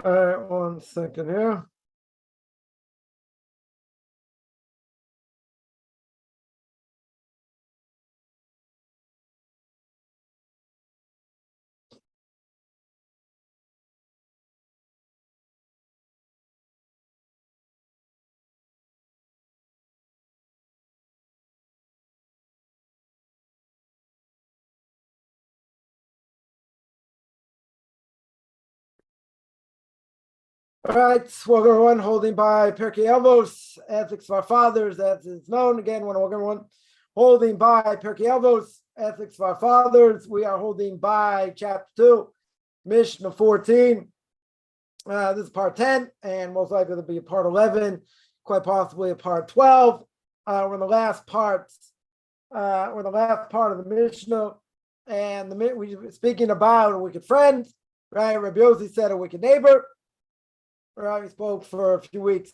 All right, 1 second here. All right, welcome everyone, holding by Pirke Avos, Ethics of Our Fathers, as is known. Again, welcome everyone, holding by Pirke Avos, Ethics of Our Fathers. We are holding by Chapter 2, Mishna 14. This is part 10, and most likely to be a part 11, quite possibly a part 12. We're in the last part. We're in the last part of the Mishnah, and we were speaking about a wicked friend, right? Rabbi Yossi said a wicked neighbor. Right, we spoke for a few weeks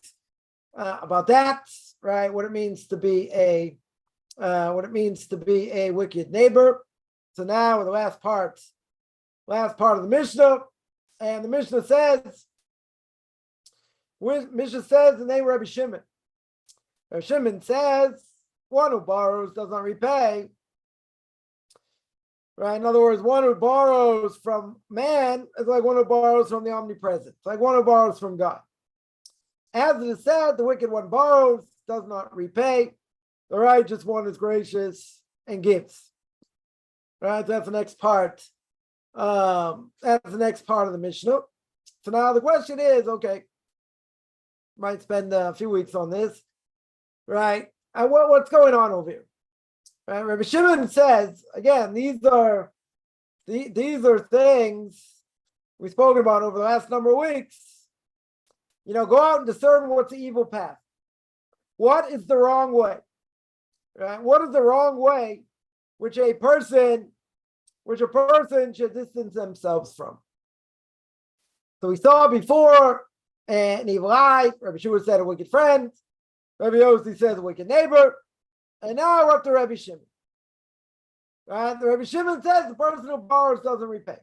about that, right? What it means to be a wicked neighbor. So now we're the last part of the Mishnah, and the Mishnah says the name of Rabbi Shimon. Rabbi Shimon says, one who borrows does not repay. Right. In other words, one who borrows from man is like one who borrows from the omnipresent. It's like one who borrows from God. As it is said, the wicked one borrows, does not repay. The righteous one is gracious and gives. Right. That's the next part. That's the next part of the Mishnah. So now the question is, okay, might spend a few weeks on this, right? And what's going on over here? Right, Rabbi Shimon says again. These are things we've spoken about over the last number of weeks. Go out and discern what's the evil path. What is the wrong way? Right? What is the wrong way which a person should distance themselves from? So we saw before an evil eye. Rabbi Shua said a wicked friend. Rabbi Yossi says a wicked neighbor. And now we're up to Rabbi Shimon. Right? The Rabbi Shimon says the person who borrows doesn't repay.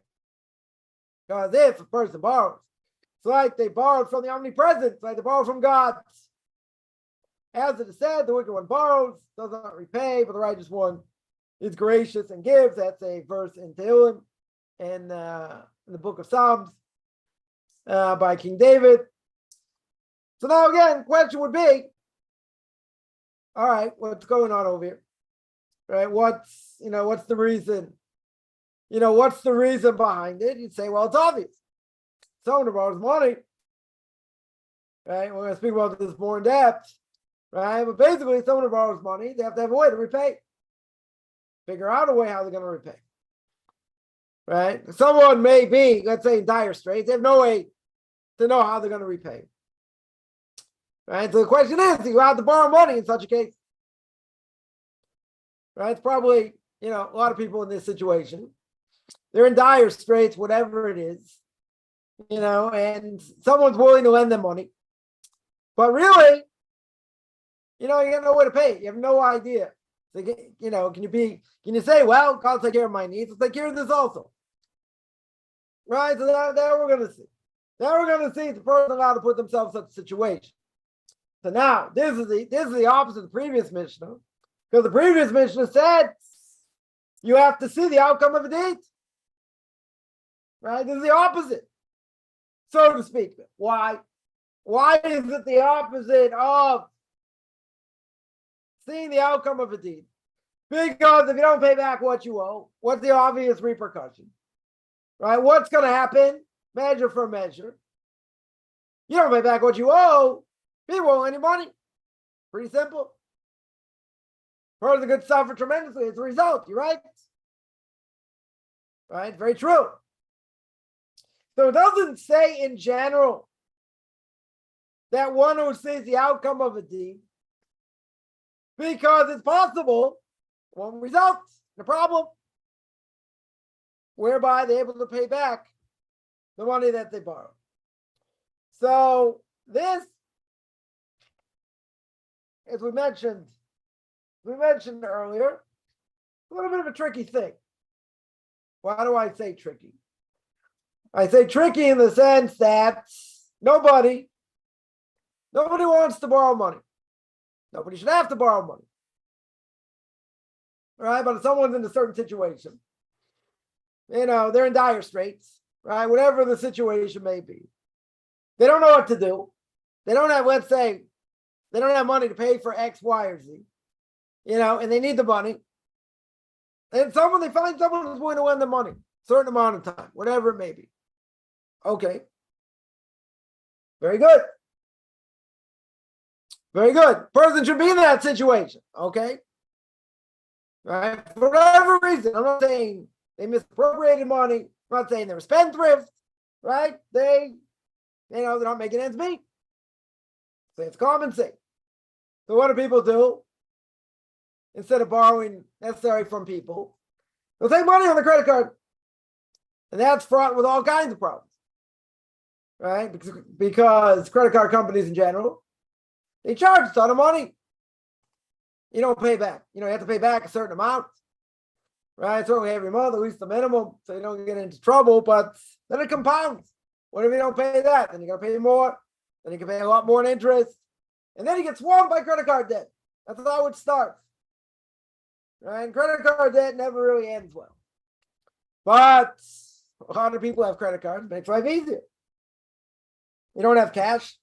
Because if a person borrows, it's like they borrowed from the omnipresent, it's like they borrowed from God. As it is said, the wicked one borrows, does not repay, but the righteous one is gracious and gives. That's a verse in Tehillim, in the book of Psalms, by King David. So now again, question would be, all right, what's going on over here? Right? What's the reason? What's the reason behind it? You'd say, well, it's obvious. Someone who borrows money, right? We're going to speak about this more in depth, right? But basically, someone who borrows money, they have to have a way to repay. Figure out a way how they're going to repay. Right? Someone may be, let's say, in dire straits. They have no way to know how they're going to repay. Right? So the question is, do you have to borrow money in such a case? Right? It's probably, a lot of people in this situation. They're in dire straits, whatever it is, and someone's willing to lend them money. But really, you have no way to pay. You have no idea. So, can you say, well, God'll take care of my needs. I'll take care of this also. Right? So now we're going to see. Now we're going to see if the person allowed to put themselves in such a situation. So now, this is the opposite of the previous Mishnah, because the previous Mishnah said you have to see the outcome of a deed. Right? This is the opposite, so to speak. Why? Why is it the opposite of seeing the outcome of a deed? Because if you don't pay back what you owe, what's the obvious repercussion? Right? What's going to happen? Measure for measure. You don't pay back what you owe, people won't owe any money. Pretty simple. Person could suffer tremendously as a result. You're right. Right? Very true. So it doesn't say in general that one who sees the outcome of a deed, because it's possible one results in a problem whereby they're able to pay back the money that they borrowed. So this, as we mentioned earlier, a little bit of a tricky thing. Why do I say tricky? I say tricky in the sense that nobody wants to borrow money. Nobody should have to borrow money. Right? But if someone's in a certain situation, they're in dire straits, right? Whatever the situation may be. They don't know what to do. They don't have, let's say, they don't have money to pay for X, Y, or Z, and they need the money. And they find someone who's willing to lend them money, a certain amount of time, whatever it may be. Okay. Very good. Very good. Person should be in that situation. Okay. Right. For whatever reason, I'm not saying they misappropriated money. I'm not saying they're spendthrift. Right. They're not making ends meet. So it's common sense. So what do people do? Instead of borrowing necessary from people, they'll take money on the credit card. And that's fraught with all kinds of problems. Right? Because credit card companies in general, they charge a ton of money. You don't pay back. You have to pay back a certain amount. Right? Certainly every month, at least the minimum, so you don't get into trouble, but then it compounds. What if you don't pay that? Then you gotta pay more. Then you can pay a lot more in interest. And then you get swamped by credit card debt. That's how it starts. Right? And credit card debt never really ends well. But a lot of people have credit cards. It makes life easier. You don't have cash,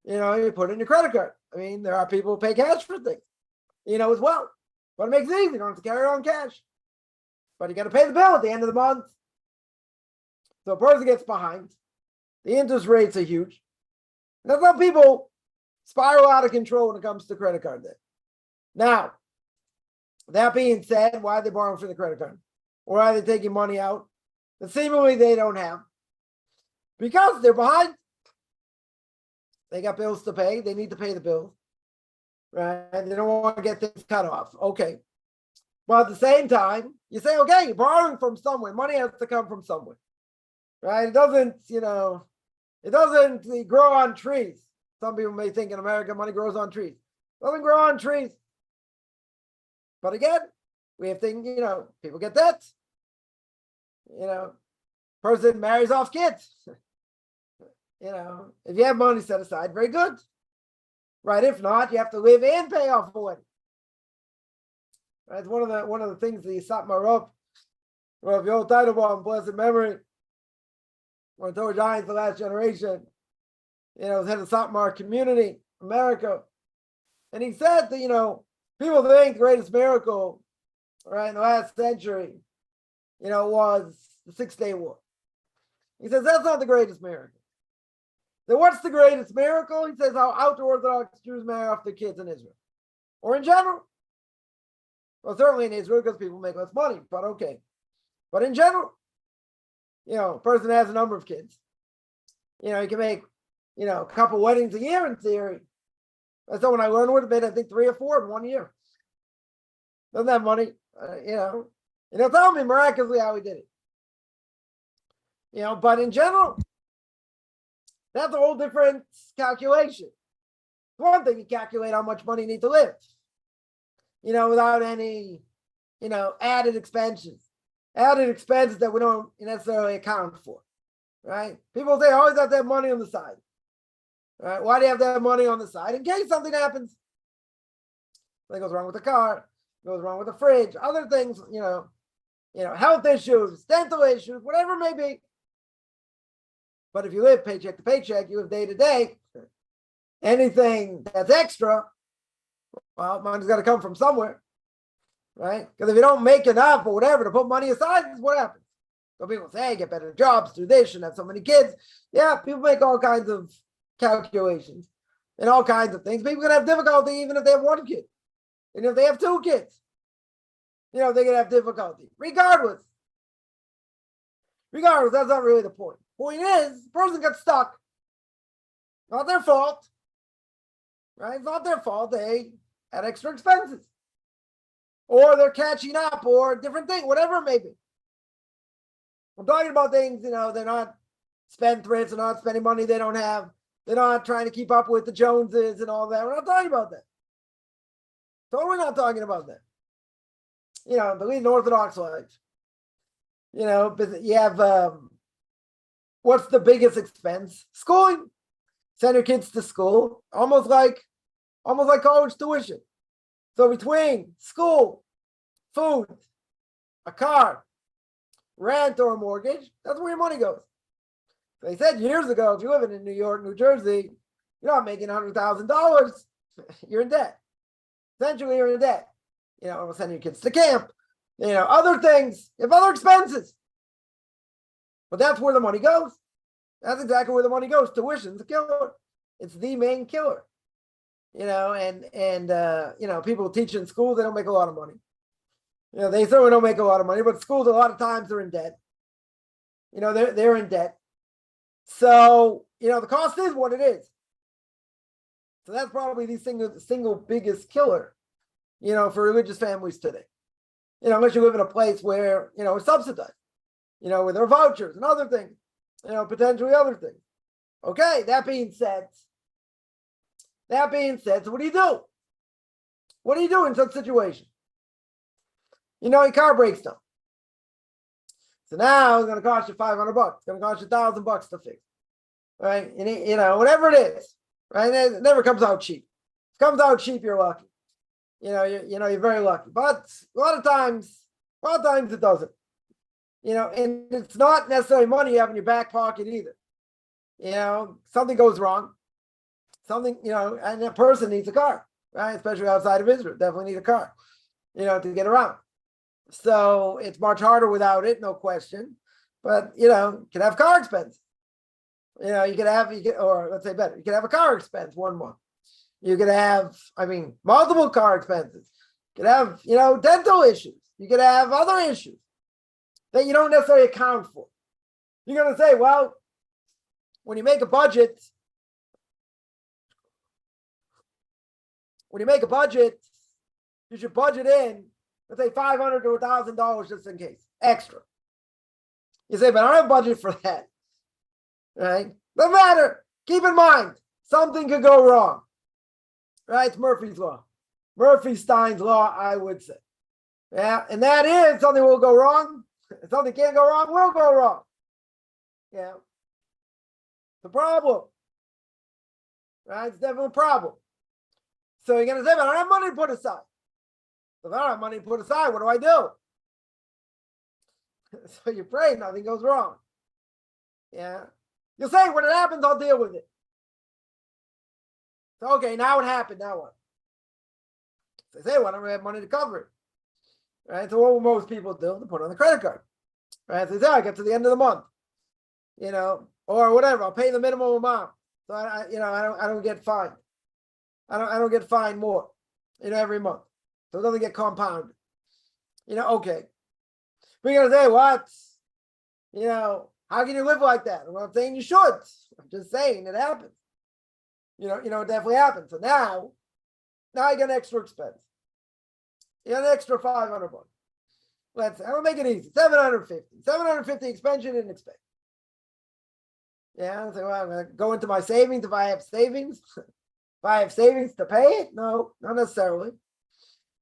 you put it in your credit card. I mean, there are people who pay cash for things, as well. But it makes it easy. You don't have to carry your own cash. But you got to pay the bill at the end of the month. So a person gets behind. The interest rates are huge. And that's how people spiral out of control when it comes to credit card debt. Now, that being said, why are they borrowing for the credit card? Or are they taking money out that seemingly they don't have? Because they're behind. They got bills to pay. They need to pay the bills. Right? They don't want to get things cut off. Okay. But at the same time, you say, okay, you're borrowing from somewhere. Money has to come from somewhere. Right? It doesn't, it doesn't grow on trees. Some people may think in America money grows on trees. It doesn't grow on trees. But again, we have things, people get debt. Person marries off kids. If you have money set aside, very good. Right? If not, you have to live and pay off a wedding. Right? It's one of the things that Satmar Rav Yoel Teitelbaum, blessed memory, one of Torah giants, the last generation, was head of Satmar community, America. And he said that, people think the greatest miracle, right, in the last century, was the 6-Day War. He says that's not the greatest miracle. Then what's the greatest miracle? He says how ultra-Orthodox Jews marry off their kids in Israel. Or in general. Well, certainly in Israel because people make less money, but okay. But in general, a person has a number of kids. He can make, a couple weddings a year in theory. That's when I learned would have been, I think, 3 or 4 in 1 year. Doesn't have money, And he'll tell me miraculously how he did it. But in general, that's a whole different calculation. One thing, you calculate how much money you need to live, without any, added expenses that we don't necessarily account for, right? People say, always have to have money on the side, right? Why do you have to have money on the side? In case something happens. Something goes wrong with the car, goes wrong with the fridge, other things, health issues, dental issues, whatever it may be. But if you live paycheck to paycheck, you live day to day, anything that's extra, well, money's got to come from somewhere, right? Because if you don't make enough or whatever to put money aside, this is what happens. So people say, hey, get better jobs, do this, shouldn't have so many kids. Yeah, people make all kinds of calculations and all kinds of things. People can have difficulty even if they have 1 kid. And if they have 2 kids, they're going to have difficulty. Regardless, that's not really the point. Point is, the person got stuck. Not their fault. Right? It's not their fault. They had extra expenses. Or they're catching up or different thing, whatever it may be. I'm talking about things, they're not spendthrifts, they're not spending money they don't have. They're not trying to keep up with the Joneses and all that. We're not talking about that. Totally not talking about that. The leading Orthodox life. You have what's the biggest expense? Schooling. Send your kids to school, almost like college tuition. So between school, food, a car, rent, or a mortgage, that's where your money goes. They said years ago, if you're living in New York, New Jersey, you're not making $100,000, you're in debt. Essentially, you're in debt. Sending your kids to camp, other things, you have other expenses. But that's where the money goes. That's exactly where the money goes. Tuition's a killer. It's the main killer. People teach in schools, they don't make a lot of money. They certainly don't make a lot of money, but schools, a lot of times, they're in debt. They're in debt. So, the cost is what it is. So that's probably the single biggest killer, for religious families today. Unless you live in a place where, it's subsidized, where there are vouchers and other things, potentially other things. Okay, that being said, so what do you do? What do you do in such a situation? Your car breaks down. So now it's going to cost you $500. It's going to cost you $1,000 to fix, right? And whatever it is, right? It never comes out cheap. If it comes out cheap, you're lucky. You're very lucky. But a lot of times it doesn't. And it's not necessarily money you have in your back pocket either. Something goes wrong. And that person needs a car, right? Especially outside of Israel, definitely need a car, to get around. So it's much harder without it, no question. But you can have car expense. You could have a car expense 1 month. You could have, multiple car expenses. You could have, dental issues. You could have other issues that you don't necessarily account for. You're going to say, well, when you make a budget, you should budget in, let's say $500 to $1,000 just in case, extra. You say, but I don't have a budget for that, right? No matter. Keep in mind, something could go wrong, right? It's Murphy's Law. Murphy-Stein's Law, I would say. Yeah, and that is something will go wrong. If something can't go wrong, will go wrong. Yeah. The problem. Right? It's definitely a problem. So you're going to say, but I don't have money to put aside. So if I don't have money to put aside, what do I do? So you pray, nothing goes wrong. Yeah. You'll say, when it happens, I'll deal with it. So, okay, now it happened. Now what? So they say, well, I don't have money to cover it. Right? So what will most people do? They put on the credit card. Right? So they say, I get to the end of the month. Or whatever. I'll pay the minimum amount. So I don't get fined. I don't get fined more, every month. So it doesn't get compounded. Okay. We're going to say, what? How can you live like that? Well, I'm saying you should. I'm just saying it happens. It definitely happens. So now you get an extra expense. You got an extra $500. Let's say, I'll make it easy. $750 expense you didn't expect. Yeah, so I'm going to go into my savings if I have savings. If I have savings to pay it? No, not necessarily.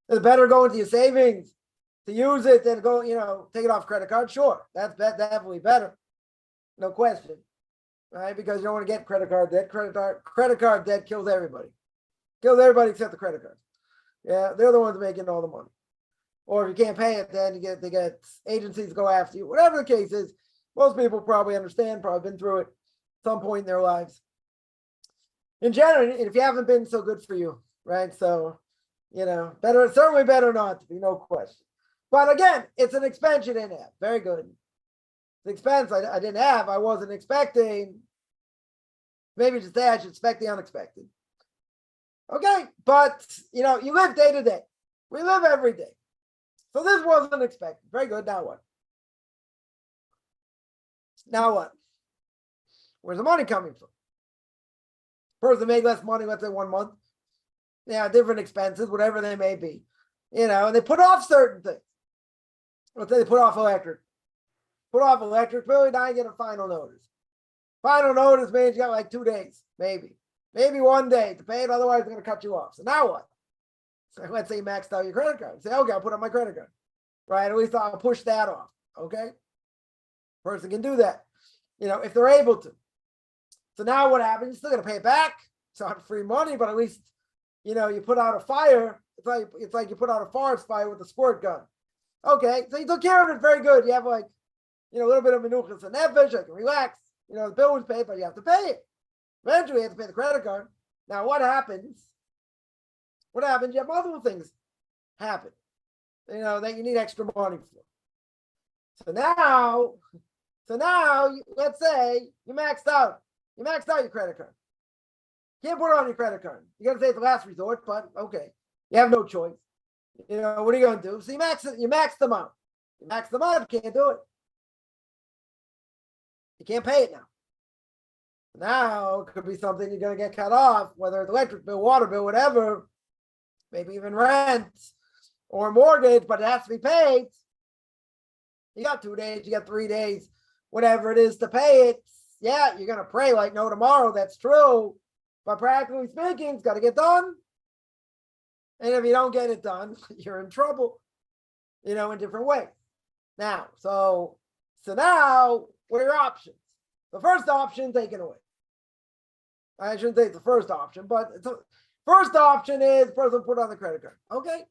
It's better go into your savings to use it than go, take it off credit card. Sure, that's definitely better. No question. Right? Because you don't want to get credit card debt. Credit card debt kills everybody. Kills everybody except the credit cards. Yeah, they're the ones making all the money. Or if you can't pay it, then they get agencies go after you. Whatever the case is, most people probably understand, probably been through it at some point in their lives. In general, if you haven't been, so good for you, right? So, certainly better not to be, no question. But again, it's an expense you didn't have. Very good. It's an expense I didn't have. I wasn't expecting. Maybe just say I should expect the unexpected. Okay, but, you live day to day. We live every day. So this wasn't expected. Very good. Now what? Where's the money coming from? Person made less money, let's say 1 month. Yeah, different expenses, whatever they may be. And they put off certain things. Let's say they put off electric. Really, now you get a final notice. Final notice means you got like 2 days, maybe 1 day to pay it. Otherwise, they're going to cut you off. So now what? So let's say you maxed out your credit card. Say, okay, I'll put on my credit card. Right? At least I'll push that off. Okay? Person can do that. if they're able to. So now what happens? You're still going to pay it back. It's not free money, but at least, you put out a fire. It's like you put out a forest fire with a squirt gun. Okay, so you took care of it very good. You have a little bit of menuchas and nefesh. You can relax. The bill was paid, but you have to pay it. Eventually, you have to pay the credit card. Now, what happens? You have multiple things happen, that you need extra money for. So now, let's say you maxed out. You maxed out your credit card. Can't put it on your credit card. You're gonna say it's the last resort, but okay, you have no choice. What are you gonna do? So you max them out. You max them out. You can't do it. You can't pay it now. Now it could be something you're gonna get cut off, whether it's electric bill, water bill, whatever, maybe even rent or mortgage, but it has to be paid. You got 2 days, you got 3 days, whatever it is to pay it. Yeah, you're gonna pray like no tomorrow. That's true, but practically speaking, it's got to get done. And if you don't get it done, you're in trouble. In different ways. Now, so now, what are your options? The first option, taken away. I shouldn't say it's the first option, but first option is person put on the credit card. Okay.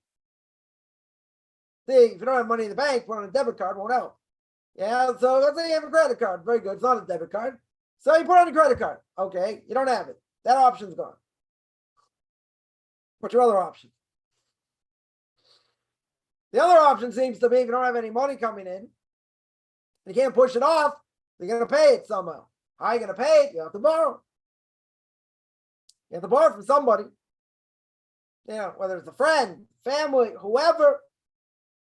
See, if you don't have money in the bank, put on a debit card, won't help. Yeah, so let's say you have a credit card. Very good. It's not a debit card. So you put on a credit card. Okay, you don't have it. That option's gone. What's your other option? The other option seems to be if you don't have any money coming in, you can't push it off, you're going to pay it somehow. How are you going to pay it? You have to borrow. You have to borrow from somebody. Whether it's a friend, family, whoever.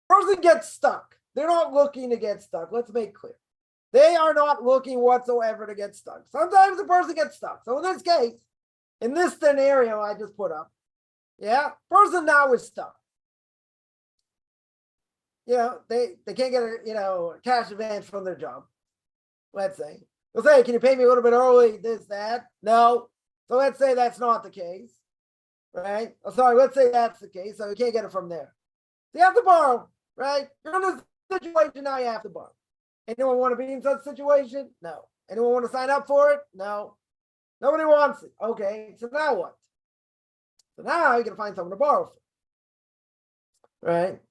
Person gets stuck. They're not looking to get stuck. Let's make clear. They are not looking whatsoever to get stuck. Sometimes the person gets stuck. So in this case, in this scenario I just put up, person now is stuck. They can't get a cash advance from their job. Let's say. They'll say, can you pay me a little bit early, this, that? No. So let's say that's not the case. Right? Oh, sorry, let's say that's the case. So you can't get it from there. So you have to borrow, right? You're in this situation now, you have to borrow. Anyone want to be in such a situation? No. Anyone want to sign up for it? No. Nobody wants it. Okay, so now what? So now you can find someone to borrow from. Right?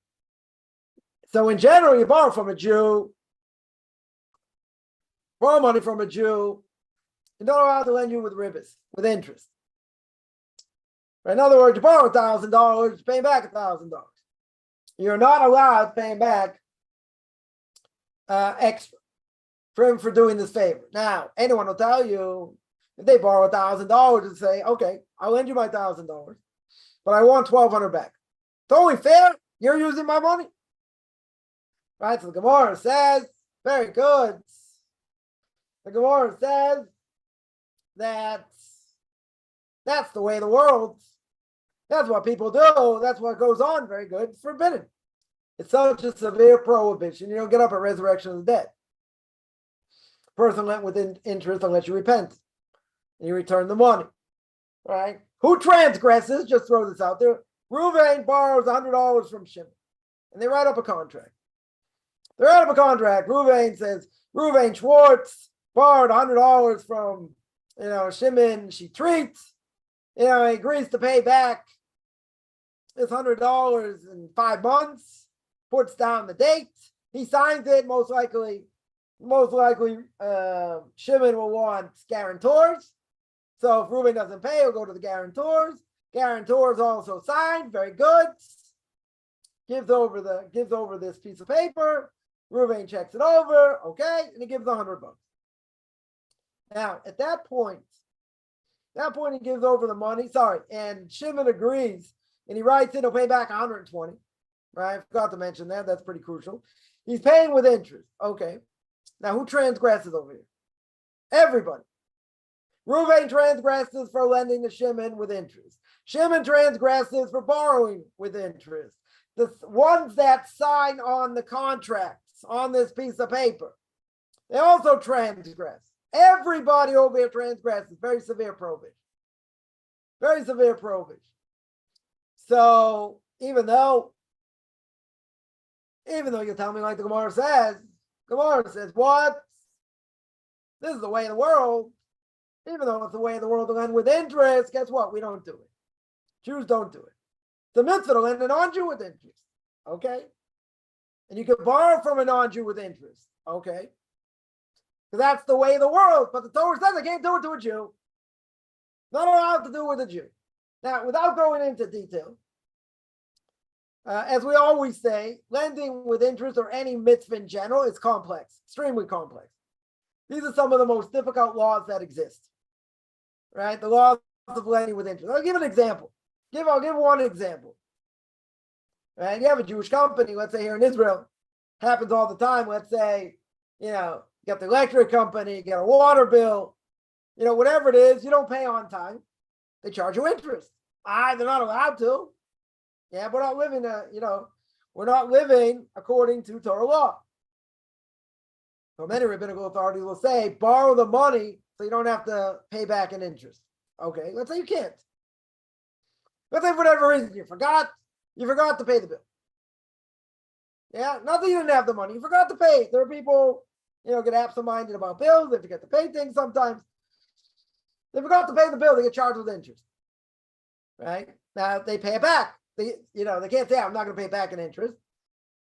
So in general, you borrow from a Jew, borrow money from a Jew, and don't allow to lend you with ribbis, with interest. Right? In other words, you borrow $1,000, you pay back $1,000. You're not allowed to pay back extra for him for doing this favor. Now, anyone will tell you if they borrow $1,000 and say, okay, I'll lend you my $1,000, but I want $1,200 back. It's only fair. You're using my money. Right? So the Gemara says, very good. The Gemara says that that's the way of the world. That's what people do. That's what goes on. Very good. It's forbidden. It's such a severe prohibition. You don't get up at resurrection of the dead. Person lent with interest unless you repent. And you return the money. Right? Who transgresses? Just throw this out there. Reuven borrows $100 from Shimon. And they write up a contract. They write up a contract. Reuven says, Reuven Schwartz borrowed $100 from, Shimon. She treats. He agrees to pay back this $100 in 5 months, puts down the date. He signs it. Most likely, Shimon will want guarantors. So if Reuben doesn't pay, he'll go to the guarantors. Guarantors also signed. Very good. Gives over this piece of paper. Reuben checks it over. Okay, and he gives $100. Now at that point he gives over the money. Sorry, and Shimon agrees, and he writes in he'll pay back 120. Right, I forgot to mention that. That's pretty crucial. He's paying with interest. Okay. Now who transgresses over here? Everybody. Reuven transgresses for lending to Shimon with interest. Shimon transgresses for borrowing with interest. The ones that sign on the contracts on this piece of paper, they also transgress. Everybody over here transgresses. Very severe prohibition. Very severe prohibition. So even though you tell me like the Gemara says what? this is the way of the world, even though it's the way of the world to lend with interest, guess what? We don't do it. Jews don't do it. The mitzvah to lend a non-Jew with interest. Okay? And you can borrow from a non-Jew with interest. Okay? Because that's the way of the world. But the Torah says I can't do it to a Jew. Not allowed to do it with a Jew. Now, without going into detail, as we always say, lending with interest or any mitzvah in general is complex, extremely complex. These are some of the most difficult laws that exist, right? The laws of lending with interest. I'll give an example. I'll give one example. Right? You have a Jewish company, let's say here in Israel, happens all the time. Let's say, you got the electric company, you got a water bill, whatever it is, you don't pay on time. They charge you interest. They're not allowed to. Yeah, we're not living, we're not living according to Torah law. So many rabbinical authorities will say, borrow the money so you don't have to pay back in interest. Okay, let's say you can't. Let's say for whatever reason you forgot to pay the bill. Yeah, not that you didn't have the money, you forgot to pay. There are people, get absent-minded about bills, they forget to pay things sometimes. They forgot to pay the bill, they get charged with interest. Right? Now they pay it back. They can't say I'm not going to pay back in interest.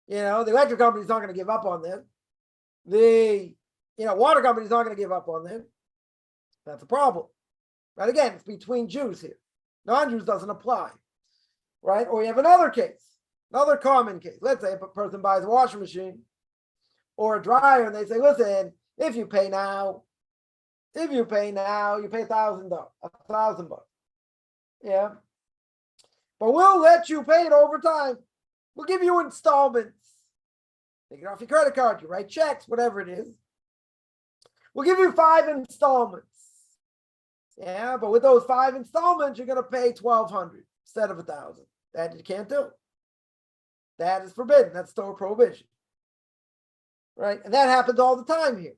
The electric company's not going to give up on them. The water company's not going to give up on them. That's a problem. Right? Again, it's between Jews here. Non-Jews doesn't apply. Right? Or you have another case, another common case. Let's say a person buys a washing machine or a dryer and they say, listen, if you pay now, you pay $1,000. Yeah. But we'll let you pay it over time. We'll give you installments. Take it off your credit card, you write checks, whatever it is. We'll give you 5 installments. Yeah, but with those 5 installments, you're going to pay $1,200 instead of $1,000. That you can't do. That is forbidden. That's Torah prohibition. Right? And that happens all the time here.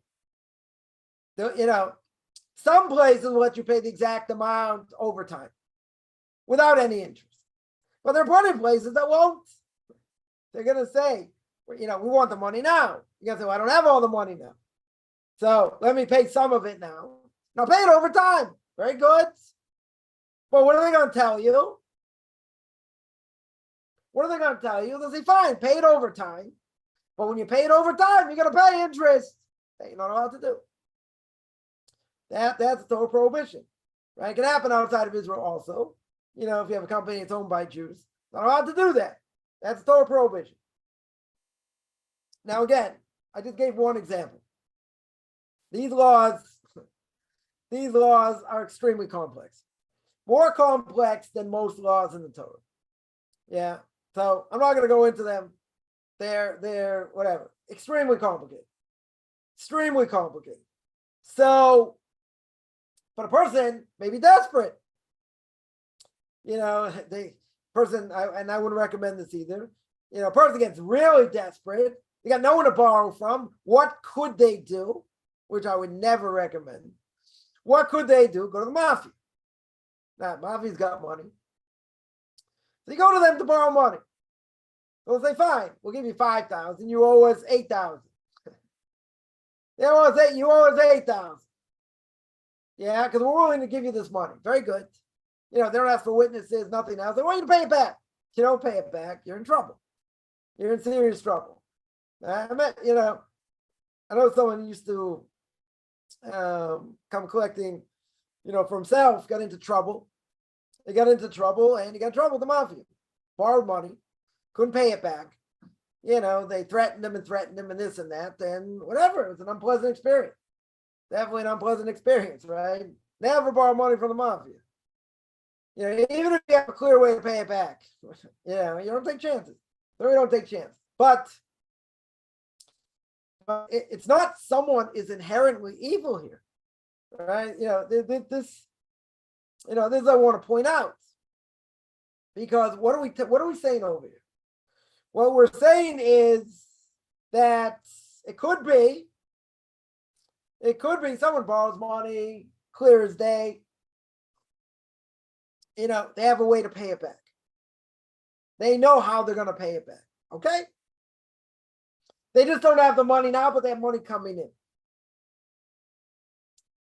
Some places will let you pay the exact amount over time without any interest. But there are plenty of places that won't. They're going to say, we want the money now. You're going to say, well, I don't have all the money now. So let me pay some of it now. Now pay it over time. Very good. But what are they going to tell you? They'll say, fine, pay it over time. But when you pay it over time, you're going to pay interest that you're not allowed to do. That's a total prohibition. Right? It can happen outside of Israel also. If you have a company that's owned by Jews, not allowed to do that. That's a total prohibition. Now again, I just gave one example. These laws are extremely complex. More complex than most laws in the Torah. Yeah. So I'm not going to go into them. They're whatever. Extremely complicated. So, but a person may be desperate. I wouldn't recommend this either. A person gets really desperate. They got no one to borrow from. What could they do? Which I would never recommend. What could they do? Go to the mafia. Now, mafia's got money. So you go to them to borrow money. They'll say, fine, we'll give you 5,000. You owe us 8,000. You owe us 8,000. Yeah, because we're willing to give you this money. Very good. They don't ask for witnesses, nothing else. They want you to pay it back. If you don't pay it back, you're in trouble. You're in serious trouble. I know someone used to come collecting, for himself, got into trouble. He got into trouble and he got in trouble with the mafia. Borrowed money, couldn't pay it back. They threatened him and this and that, and whatever. It was an unpleasant experience. Definitely an unpleasant experience, right? Never borrow money from the mafia. Even if you have a clear way to pay it back, you don't take chances. You don't take chances. But it's not someone is inherently evil here, right? This is I want to point out, because what are we saying over here? What we're saying is that it could be someone borrows money, clear as day. They have a way to pay it back. They know how they're going to pay it back. Okay? They just don't have the money now, but they have money coming in.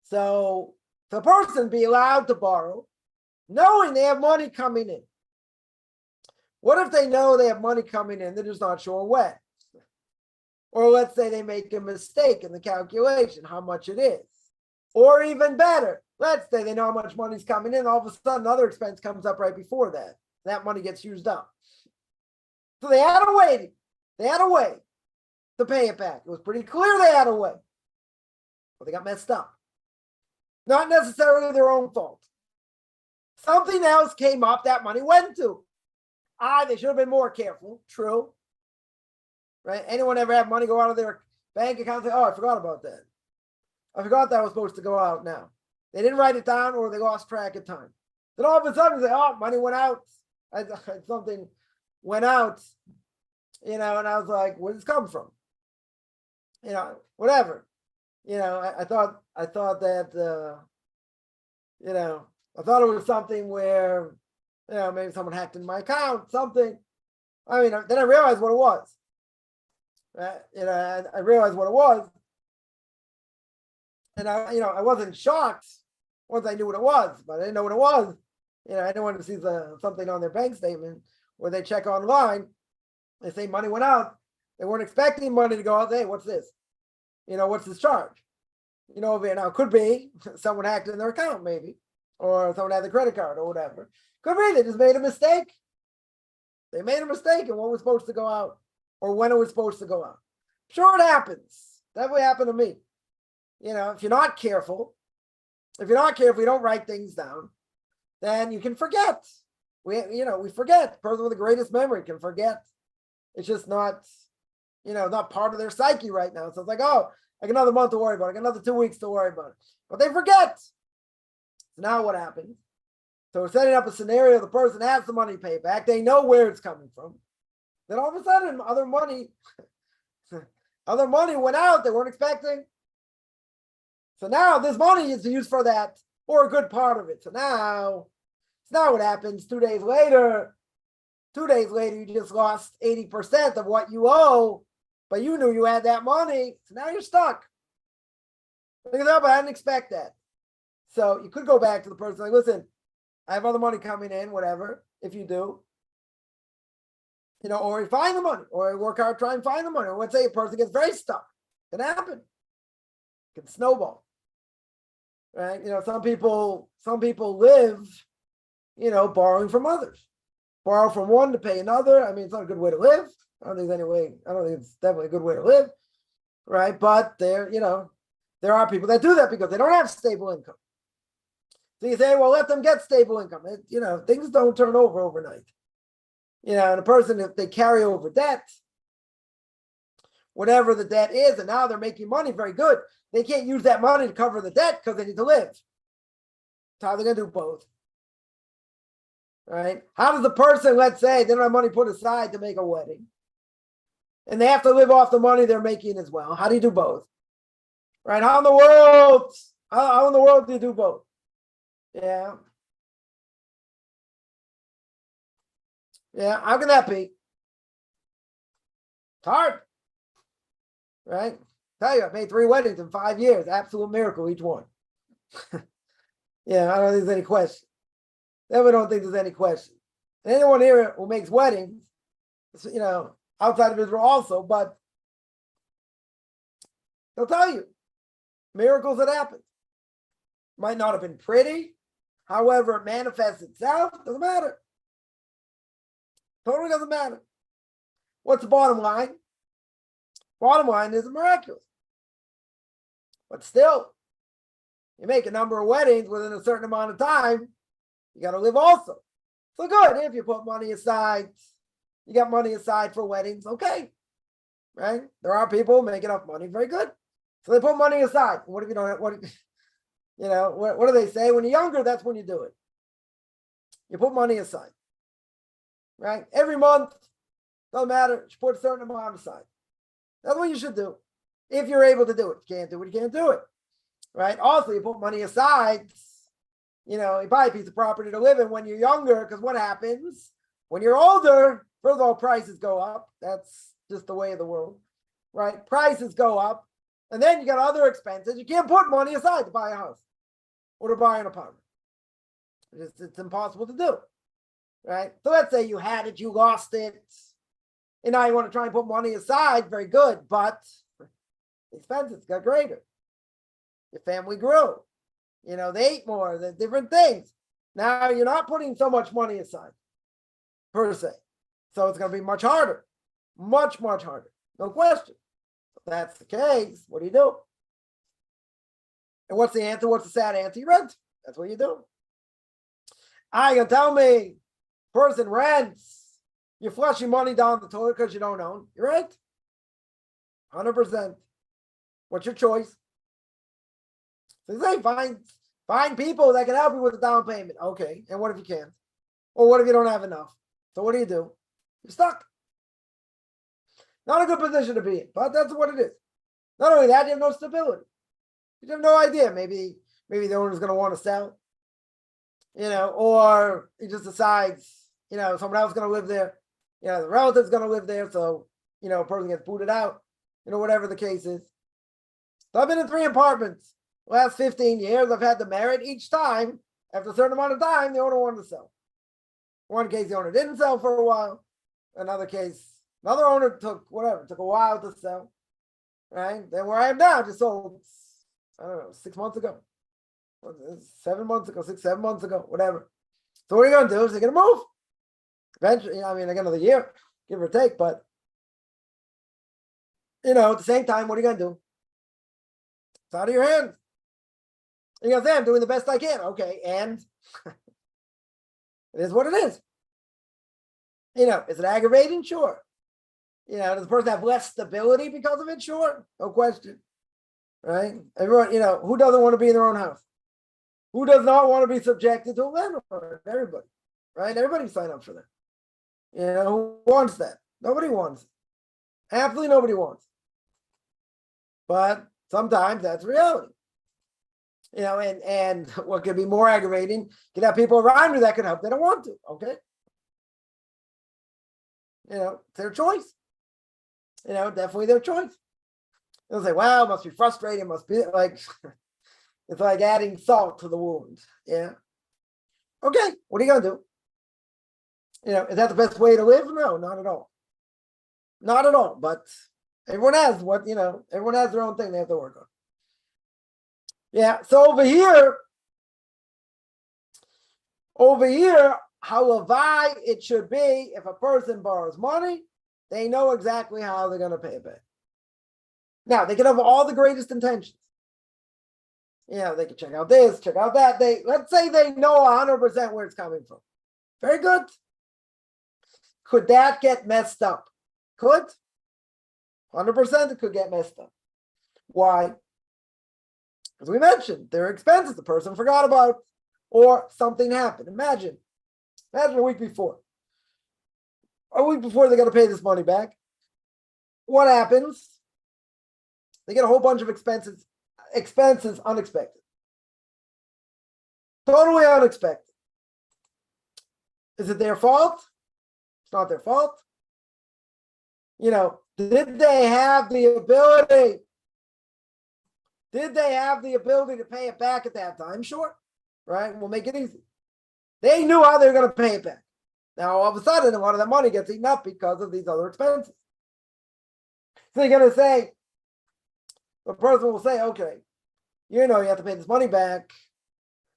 So the person be allowed to borrow, knowing they have money coming in. What if they know they have money coming in, they're just not sure when? Or let's say they make a mistake in the calculation, how much it is. Or even better, let's say they know how much money's coming in, all of a sudden another expense comes up right before that. That money gets used up. So they had a way. They had a way to pay it back. It was pretty clear they had a way. But they got messed up. Not necessarily their own fault. Something else came up that money went to. They should have been more careful. True. Right? Anyone ever have money go out of their bank account and say, oh, I forgot about that. I forgot that was supposed to go out now. They didn't write it down or they lost track of time. Then all of a sudden they say, oh, money went out. Something went out, and I was like, where did this come from? Whatever. I thought that, I thought it was something where, maybe someone hacked into my account, something. I mean, then I realized what it was. I realized what it was. And I wasn't shocked once I knew what it was, but I didn't know what it was. I didn't want to see something on their bank statement where they check online. They say money went out. They weren't expecting money to go out. Hey, what's this? What's this charge? Now it could be someone hacked in their account, maybe, or someone had the credit card or whatever. Could be they just made a mistake. They made a mistake in what was supposed to go out or when it was supposed to go out. Sure, it happens. That would happen to me. If you're not careful, you don't write things down, then you can forget. We forget. The person with the greatest memory can forget. It's just not, not part of their psyche right now. So it's like, oh, I got another month to worry about it. I got another 2 weeks to worry about it. But they forget. So now what happens? So we're setting up a scenario. The person has the money paid back. They know where it's coming from. Then all of a sudden, other money went out they weren't expecting. So now this money is used for that, or a good part of it. So now what happens 2 days later. 2 days later, you just lost 80% of what you owe, but you knew you had that money. So now you're stuck. But I didn't expect that. So you could go back to the person like, listen, I have other money coming in, whatever, if you do. Or you find the money, or you work hard, try and find the money. Or let's say a person gets very stuck. It can happen. It can snowball. Right? Some people live, borrowing from others. Borrow from one to pay another. I mean, it's not a good way to live. I don't think it's definitely a good way to live. Right? But there are people that do that because they don't have stable income. So you say, well, let them get stable income. Things don't turn over overnight. And a person, if they carry over debt, whatever the debt is, and now they're making money, very good. They can't use that money to cover the debt because they need to live. So how are they going to do both? Right? How does the person, let's say, they don't have money put aside to make a wedding, and they have to live off the money they're making as well? How do you do both? Right? How in the world do you do both? Yeah. Yeah, how can that be? It's hard. Right? Tell you, I made 3 weddings in 5 years. Absolute miracle, each one. Yeah, I don't think there's any question. Never don't think there's any question. And anyone here who makes weddings, outside of Israel also, but they'll tell you miracles that happen. Might not have been pretty. However, it manifests itself. Doesn't matter. Totally doesn't matter. What's the bottom line? Bottom line is miraculous. But still, you make a number of weddings within a certain amount of time, you got to live also. So good, if you put money aside, you got money aside for weddings, okay. Right? There are people who make enough money, very good. So they put money aside. What if you don't have, what do they say? When you're younger, that's when you do it. You put money aside. Right? Every month, doesn't matter, you put a certain amount aside. That's what you should do. If you're able to do it. You can't do it, you can't do it. Right? Also, you put money aside, you buy a piece of property to live in when you're younger, because what happens? When you're older, first of all, prices go up. That's just the way of the world. Right? Prices go up. And then you got other expenses. You can't put money aside to buy a house or to buy an apartment. It's impossible to do, right? So let's say you had it, you lost it, and now you want to try and put money aside. Very good, but the expenses got greater. Your family grew. They ate more. There's different things. Now you're not putting so much money aside, per se. So it's going to be much harder. Much, much harder. No question. If that's the case, what do you do? And what's the answer? What's the sad answer? You rent. That's what you do. You're tell me, person rents, you're flushing money down the toilet because you don't own. You're right. 100%. What's your choice? So say find people that can help you with the down payment. Okay. And what if you can't? Or what if you don't have enough? So what do? You're stuck. Not a good position to be in, but that's what it is. Not only that, you have no stability. You have no idea. Maybe the owner's going to want to sell, or he just decides, someone else is going to live there. The relative's going to live there. So, a person gets booted out, whatever the case is. So I've been in 3 apartments the last 15 years. I've had to merit each time. After a certain amount of time, the owner wanted to sell. One case, the owner didn't sell for a while. Another case, another owner took a while to sell. Right? Then where I am now, just sold, 6 months ago. 7 months ago, 7 months ago, whatever. So what are you going to do? Is they going to move? Eventually, again, another year, give or take. But, at the same time, what are you going to do? It's out of your hands. You're going to say, I'm doing the best I can. Okay, and it is what it is. Is it aggravating? Sure. Does the person have less stability because of it? Sure. No question. Right? Everyone, who doesn't want to be in their own house? Who does not want to be subjected to a landlord? Everybody. Right? Everybody sign up for that. Who wants that? Nobody wants it. Absolutely nobody wants it. But sometimes that's reality. And what could be more aggravating, you can have people around you that can help. They don't want to. Okay. It's their choice. Definitely their choice. They'll say, well, it must be frustrating. It must be like, it's like adding salt to the wound. Yeah. Okay. What are you going to do? Is that the best way to live? No, not at all. Not at all. But everyone has everyone has their own thing they have to work on. Yeah. So over here, how lavai it should be if a person borrows money, they know exactly how they're going to pay it back. Now, they can have all the greatest intentions. They can check out this, check out that. Let's say they know 100% where it's coming from. Very good. Could that get messed up? Could. 100% it could get messed up. Why? As we mentioned, there are expenses the person forgot about or something happened. Imagine a week before. A week before they got to pay this money back. What happens? They get a whole bunch of expenses unexpected. Totally unexpected. Is it their fault? It's not their fault. Did they have the ability? Did they have the ability to pay it back at that time? Sure. Right? We'll make it easy. They knew how they were going to pay it back. Now, all of a sudden, a lot of that money gets eaten up because of these other expenses. So you're going to say, the person will say, okay, you have to pay this money back.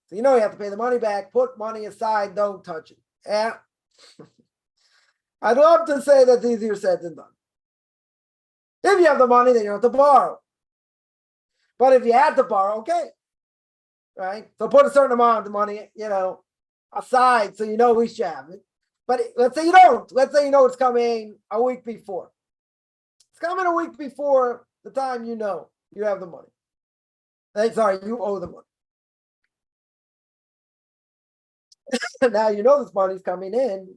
So you have to pay the money back. Put money aside. Don't touch it. Yeah. I'd love to say that's easier said than done. If you have the money, then you don't have to borrow. But if you had to borrow, okay. Right? So put a certain amount of money, aside so at least you have it. But let's say you don't. Let's say it's coming a week before. It's coming a week before the time you have the money. You owe the money. Now this money's coming in.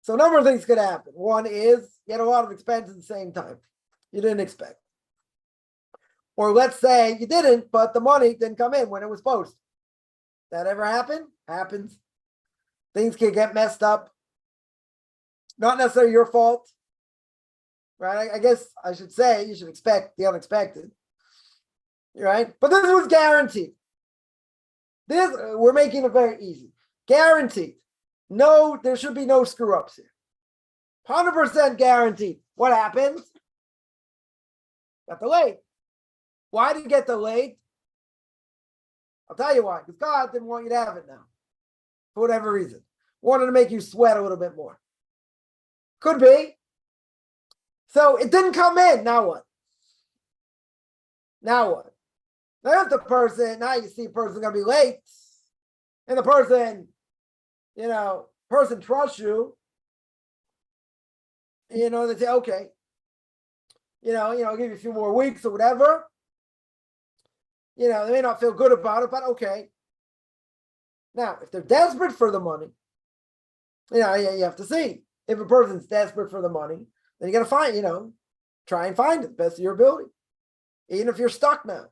So a number of things could happen. One is you had a lot of expenses at the same time. You didn't expect. Or let's say you didn't, but the money didn't come in when it was supposed. That ever happen? Happens. Things can get messed up. Not necessarily your fault. right? I guess I should say you should expect the unexpected, right? But this was guaranteed. This we're making it very easy. Guaranteed. No, there should be no screw ups here. 100% guaranteed. What happens? Got delayed. Why did it get delayed? I'll tell you why. Because God didn't want you to have it now. For whatever reason. Wanted to make you sweat a little bit more. Could be. So it didn't come in. Now what? Now what? Now if the person, now you see a person's going to be late. And the person, person trusts you. They say, okay. I'll give you a few more weeks or whatever. They may not feel good about it, but okay. Now, if they're desperate for the money, you have to see. If a person's desperate for the money, then you got to find, try and find it the best of your ability. Even if you're stuck now,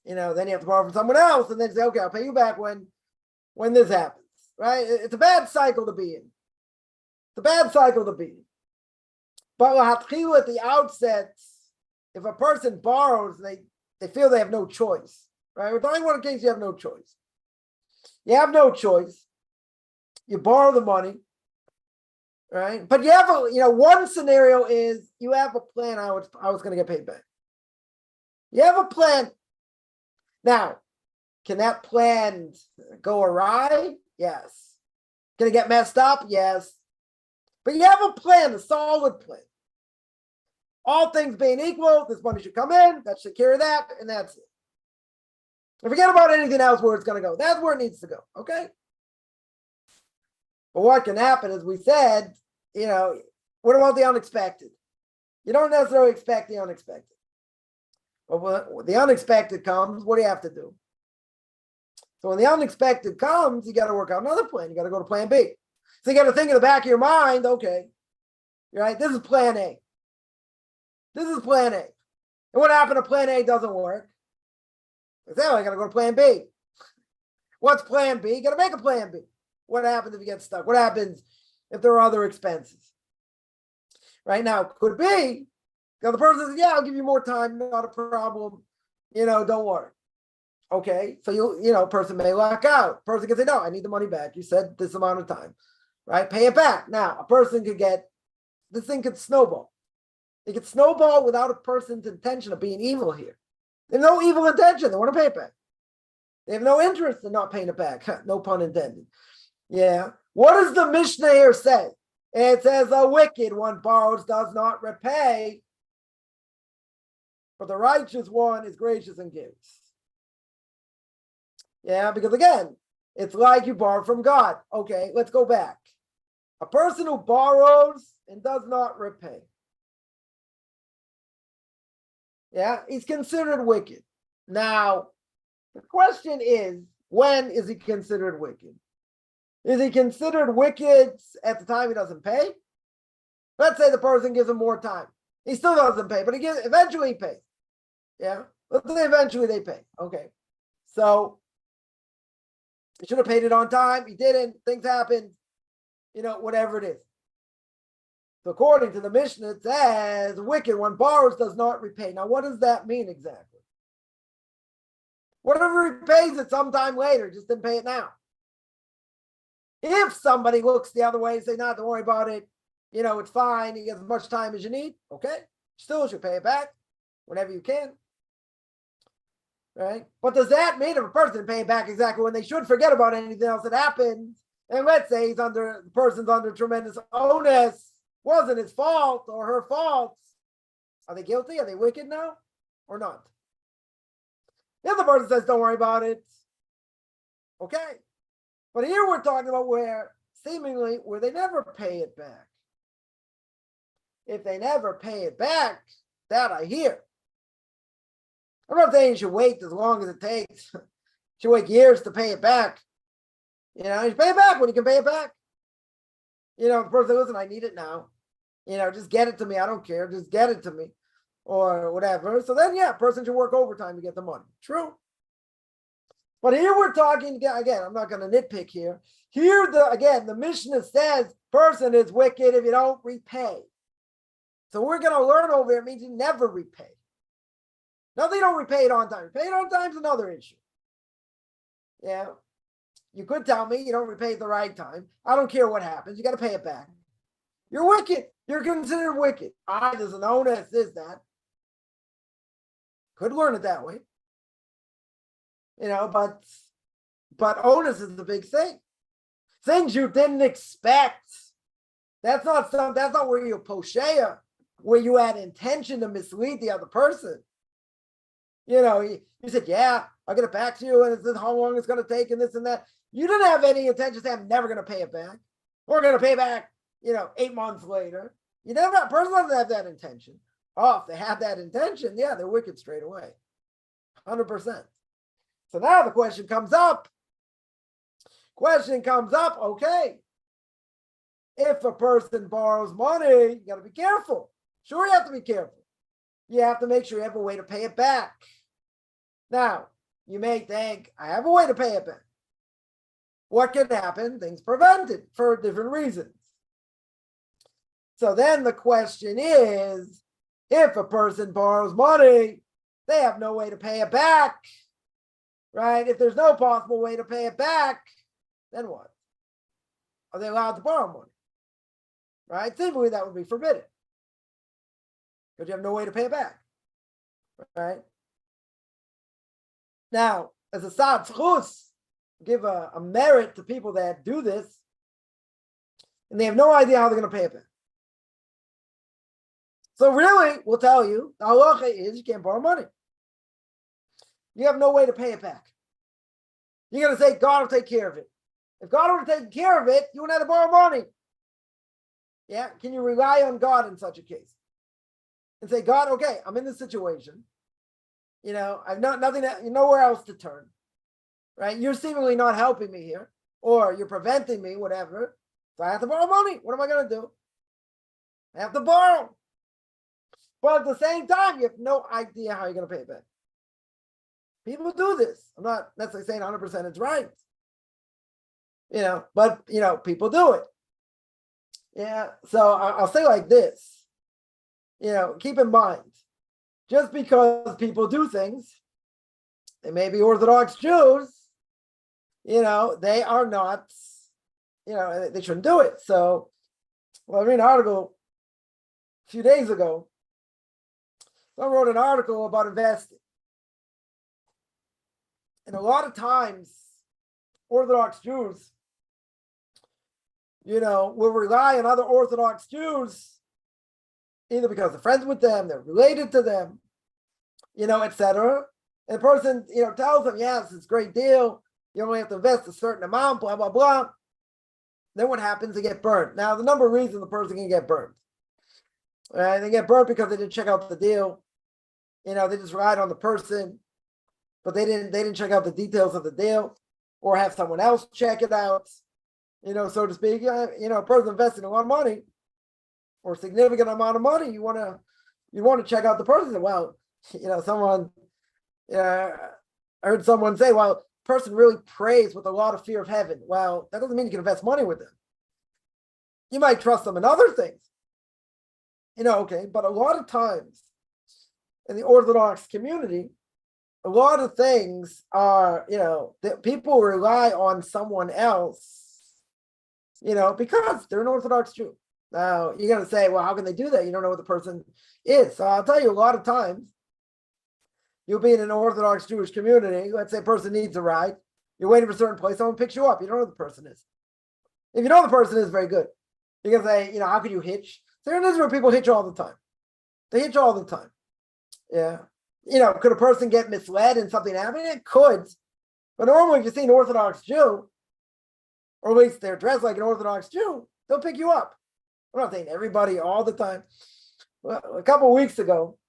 then you have to borrow from someone else and then say, okay, I'll pay you back when this happens, right? It's a bad cycle to be in. It's a bad cycle to be in. But at the outset, if a person borrows, they feel they have no choice, right? We're talking about a case you have no choice. You have no choice. You borrow the money, right? But you have one scenario is you have a plan how it's going to get paid back. You have a plan. Now, can that plan go awry? Yes. Can it get messed up? Yes. But you have a plan, a solid plan. All things being equal, this money should come in, that should carry that, and that's it. And forget about anything else where it's going to go. That's where it needs to go, okay? But what can happen, as we said, what about the unexpected? You don't necessarily expect the unexpected. But when the unexpected comes, what do you have to do? So when the unexpected comes, you got to work out another plan. You got to go to plan B. So you got to think in the back of your mind, okay, right? This is plan A. This is plan A. And what happened if plan A doesn't work? I say, I got to go to plan B. What's plan B? You got to make a plan B. What happens if you get stuck? What happens if there are other expenses? Right now, could be, the person says, yeah, I'll give you more time, not a problem. Don't worry. Okay, so person may lock out. Person can say, no, I need the money back. You said this amount of time, right? Pay it back. Now, a person could this thing could snowball. It could snowball without a person's intention of being evil here. They have no evil intention. They want to pay it back. They have no interest in not paying it back. No pun intended. Yeah. What does the Mishna here say? It says, a wicked one borrows, does not repay, but the righteous one is gracious and gives. Yeah, because again, it's like you borrow from God. Okay, let's go back. A person who borrows and does not repay. Yeah, he's considered wicked. Now, the question is, when is he considered wicked? Is he considered wicked at the time he doesn't pay? Let's say the person gives him more time. He still doesn't pay, but eventually he pays. Yeah, let's say eventually they pay. Okay, so he should have paid it on time. He didn't. Things happened. Whatever it is. So according to the Mishna, it says, wicked one borrows, does not repay. Now, what does that mean exactly? Whatever he pays it sometime later, just didn't pay it now. If somebody looks the other way and say, don't worry about it, it's fine, you get as much time as you need, okay? Still should pay it back whenever you can. Right? But does that mean if a person pay it back exactly when they should, forget about anything else that happened, and let's say the person's under tremendous onus, wasn't his fault or her fault, are they guilty? Are they wicked now or not? The other person says, don't worry about it. Okay. But here we're talking about where they never pay it back. If they never pay it back, that I hear. I'm not saying you should wait as long as it takes. You should wait years to pay it back. You should pay it back when you can pay it back. The person says, listen, I need it now. Just get it to me. I don't care. Just get it to me or whatever. So then, yeah, person should work overtime to get the money. True. But here we're talking, again, I'm not going to nitpick here. Here, the Mishnah says, person is wicked if you don't repay. So we're going to learn over here, it means you never repay. Now they don't repay it on time. Repay it on time is another issue. Yeah. You could tell me you don't repay it the right time. I don't care what happens. You got to pay it back. You're wicked. You're considered wicked. There's an onus, this, that. Could learn it that way. But onus is the big thing. Things you didn't expect. That's not where you're posheya, where you had intention to mislead the other person. You said, yeah, I'll get it back to you, and this is how long it's going to take, and this and that. You didn't have any intention to say, I'm never going to pay it back. We're going to pay back, 8 months later. Person doesn't have that intention. If they have that intention, yeah, they're wicked straight away. 100%. So now the question comes up. Okay. If a person borrows money, you got to be careful. Sure, you have to be careful. You have to make sure you have a way to pay it back. Now, you may think, I have a way to pay it back. What can happen? Things prevented for different reasons. So then the question is, if a person borrows money, they have no way to pay it back, right? If there's no possible way to pay it back, then what? Are they allowed to borrow money? Right? Typically, that would be forbidden because you have no way to pay it back, right? Now, as a sad zchus, give a merit to people that do this, and they have no idea how they're going to pay it back. So really, we'll tell you, the halacha is you can't borrow money. You have no way to pay it back. You're going to say, God will take care of it. If God would have taken care of it, you wouldn't have to borrow money. Yeah, can you rely on God in such a case? And say, God, okay, I'm in this situation. I've nothing, nowhere else to turn. Right? You're seemingly not helping me here, or you're preventing me, whatever. So I have to borrow money. What am I going to do? I have to borrow. But at the same time, you have no idea how you're going to pay it back. People do this. I'm not necessarily saying 100% it's right. But people do it. Yeah. So I'll say like this. Keep in mind, just because people do things, they may be Orthodox Jews, they are not, they shouldn't do it. So, I read an article a few days ago. Someone wrote an article about investing. And a lot of times, Orthodox Jews, will rely on other Orthodox Jews, either because they're friends with them, they're related to them, etc. And the person, tells them, yes, it's a great deal. You only have to invest a certain amount, blah, blah, blah. Then what happens? They get burned. Now, the number of reasons the person can get burned. They get burned because they didn't check out the deal. They just relied on the person, but they didn't check out the details of the deal or have someone else check it out, so to speak. A person investing a lot of money or a significant amount of money, you want to check out the person. Well, someone, I heard someone say, well, person really prays with a lot of fear of heaven. Well, that doesn't mean you can invest money with them. You might trust them in other things. Okay, but a lot of times in the Orthodox community, a lot of things are, that people rely on someone else, because they're an Orthodox Jew. Now, you're going to say, well, how can they do that? You don't know what the person is. So I'll tell you, a lot of times, you'll be in an Orthodox Jewish community. Let's say a person needs a ride. You're waiting for a certain place. Someone picks you up. You don't know who the person is. If you know the person is, very good. You're going to say, how could you hitch? So in Israel, people hitch all the time. They hitch all the time. Yeah. Could a person get misled and something happen? It could. But normally, if you see an Orthodox Jew, or at least they're dressed like an Orthodox Jew, they'll pick you up. I'm not saying everybody all the time. Well, a couple of weeks ago,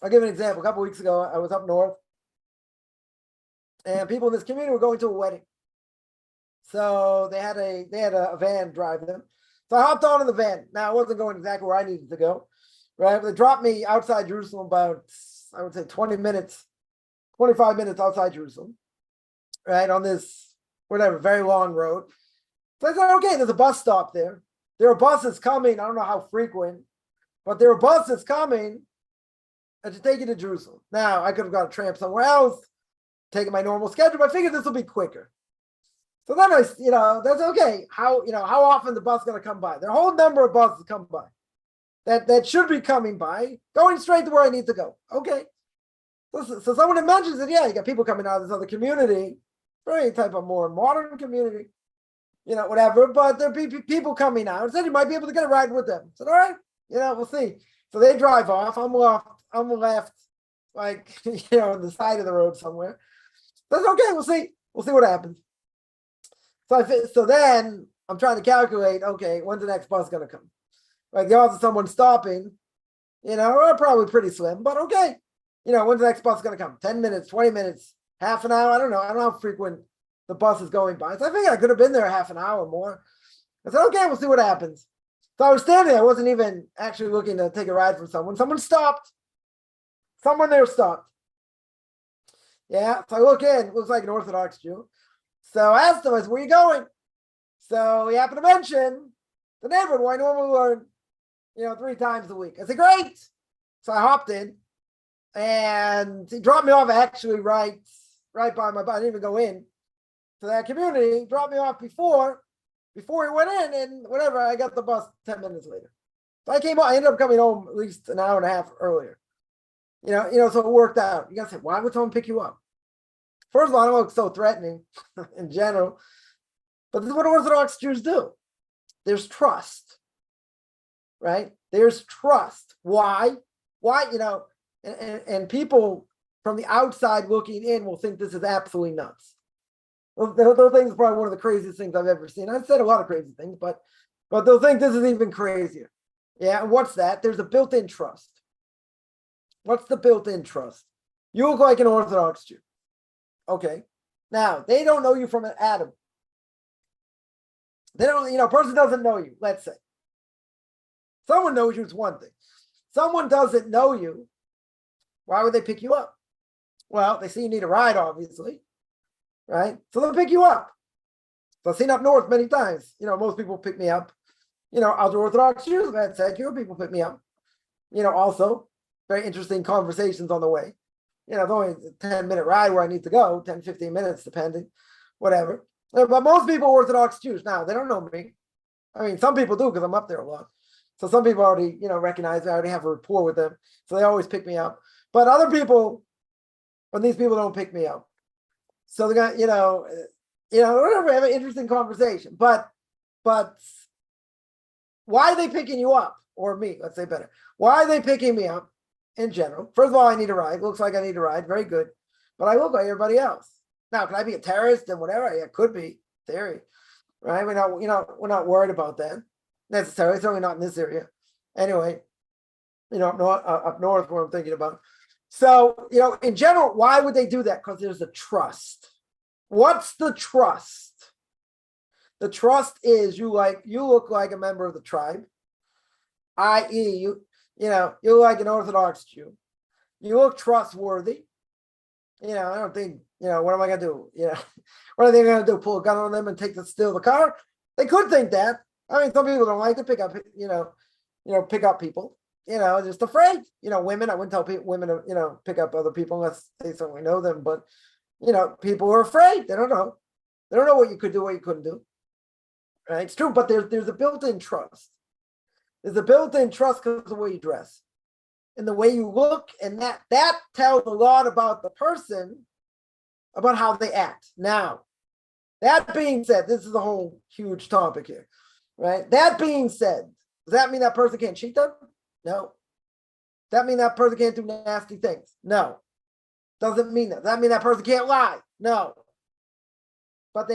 I'll give an example. A couple of weeks ago, I was up north, and people in this community were going to a wedding. So they had a van drive them. So I hopped on in the van. Now, I wasn't going exactly where I needed to go, right? But they dropped me outside Jerusalem about, I would say, 20 minutes, 25 minutes outside Jerusalem, right? On this, whatever, very long road. So I said, okay, there's a bus stop there. There are buses coming. I don't know how frequent, but there are buses coming to take you to Jerusalem. Now, I could have got a tramp somewhere else, taking my normal schedule, but I figured this will be quicker. So then that's okay. How often the bus is going to come by? There are a whole number of buses come by that should be coming by, going straight to where I need to go. Okay. So someone mentions it, you got people coming out of this other community, very type of more modern community, whatever, but there'll be people coming out. Said you might be able to get a ride with them. I said, all right, we'll see. So they drive off. I'm left, like, on the side of the road somewhere. That's okay. We'll see what happens. So then I'm trying to calculate, okay, when's the next bus going to come? Like, the odds of someone stopping, are probably pretty slim, but okay. When's the next bus going to come? 10 minutes, 20 minutes, half an hour? I don't know. I don't know how frequent the bus is going by. So I think I could have been there half an hour more. I said, okay, we'll see what happens. So I was standing there. I wasn't even actually looking to take a ride from someone. Someone stopped. Someone there stopped. Yeah, so I look in. It looks like an Orthodox Jew. So I asked him, I said, where are you going? So he happened to mention the neighborhood where I normally learn, 3 times a week. I said, great. So I hopped in and he dropped me off actually right by my bus. I didn't even go in to that community. He dropped me off before he went in, and whatever, I got the bus 10 minutes later. So I ended up coming home at least an hour and a half earlier. So it worked out. You gotta say, why would someone pick you up? First of all, I don't look so threatening in general, but this is what Orthodox Jews do. There's trust, right? There's trust. Why? And people from the outside looking in will think this is absolutely nuts. They'll think it's probably one of the craziest things I've ever seen. I've said a lot of crazy things, but they'll think this is even crazier. Yeah, and what's that? There's a built-in trust. What's the built-in trust? You look like an Orthodox Jew. Okay. Now, they don't know you from an atom. They don't, a person doesn't know you, let's say. Someone knows you, it's one thing. Someone doesn't know you, why would they pick you up? Well, they see you need a ride, obviously, right? So they'll pick you up. So I've seen up north many times. Most people pick me up. Other Orthodox Jews, I've had secular people pick me up. Also, very interesting conversations on the way. It's only a 10-minute ride where I need to go, 10, 15 minutes, depending, whatever. But most people are Orthodox Jews. Now, they don't know me. I mean, some people do because I'm up there a lot. So some people already, recognize me. I already have a rapport with them. So they always pick me up. But other people, when these people don't pick me up. So they got, whatever, have an interesting conversation. But why are they picking you up? Or me, let's say better. Why are they picking me up? In general, first of all, I need a ride. Looks like I need a ride. Very good. But I look like everybody else. Now, can I be a terrorist and whatever? Yeah, could be. Theory. Right? We're not worried about that necessarily. Certainly not in this area. Anyway, up north where I'm thinking about. So, in general, why would they do that? Because there's a trust. What's the trust? The trust is you look like a member of the tribe, i.e., you look like an Orthodox Jew. You look trustworthy. I don't think, what am I going to do? What are they going to do? Pull a gun on them and steal the car? They could think that. I mean, some people don't like to pick up, pick up people, just afraid. Women, I wouldn't tell women to, pick up other people unless they certainly know them. But, people are afraid. They don't know. They don't know what you could do, what you couldn't do. Right? It's true, but there's a built-in trust. There's a built-in trust because of the way you dress and the way you look, and that tells a lot about the person, about how they act. Now, that being said, this is a whole huge topic here, right? That being said, does that mean that person can't cheat them? No. Does that mean that person can't do nasty things? No. Doesn't mean that. Does that mean that person can't lie? No. But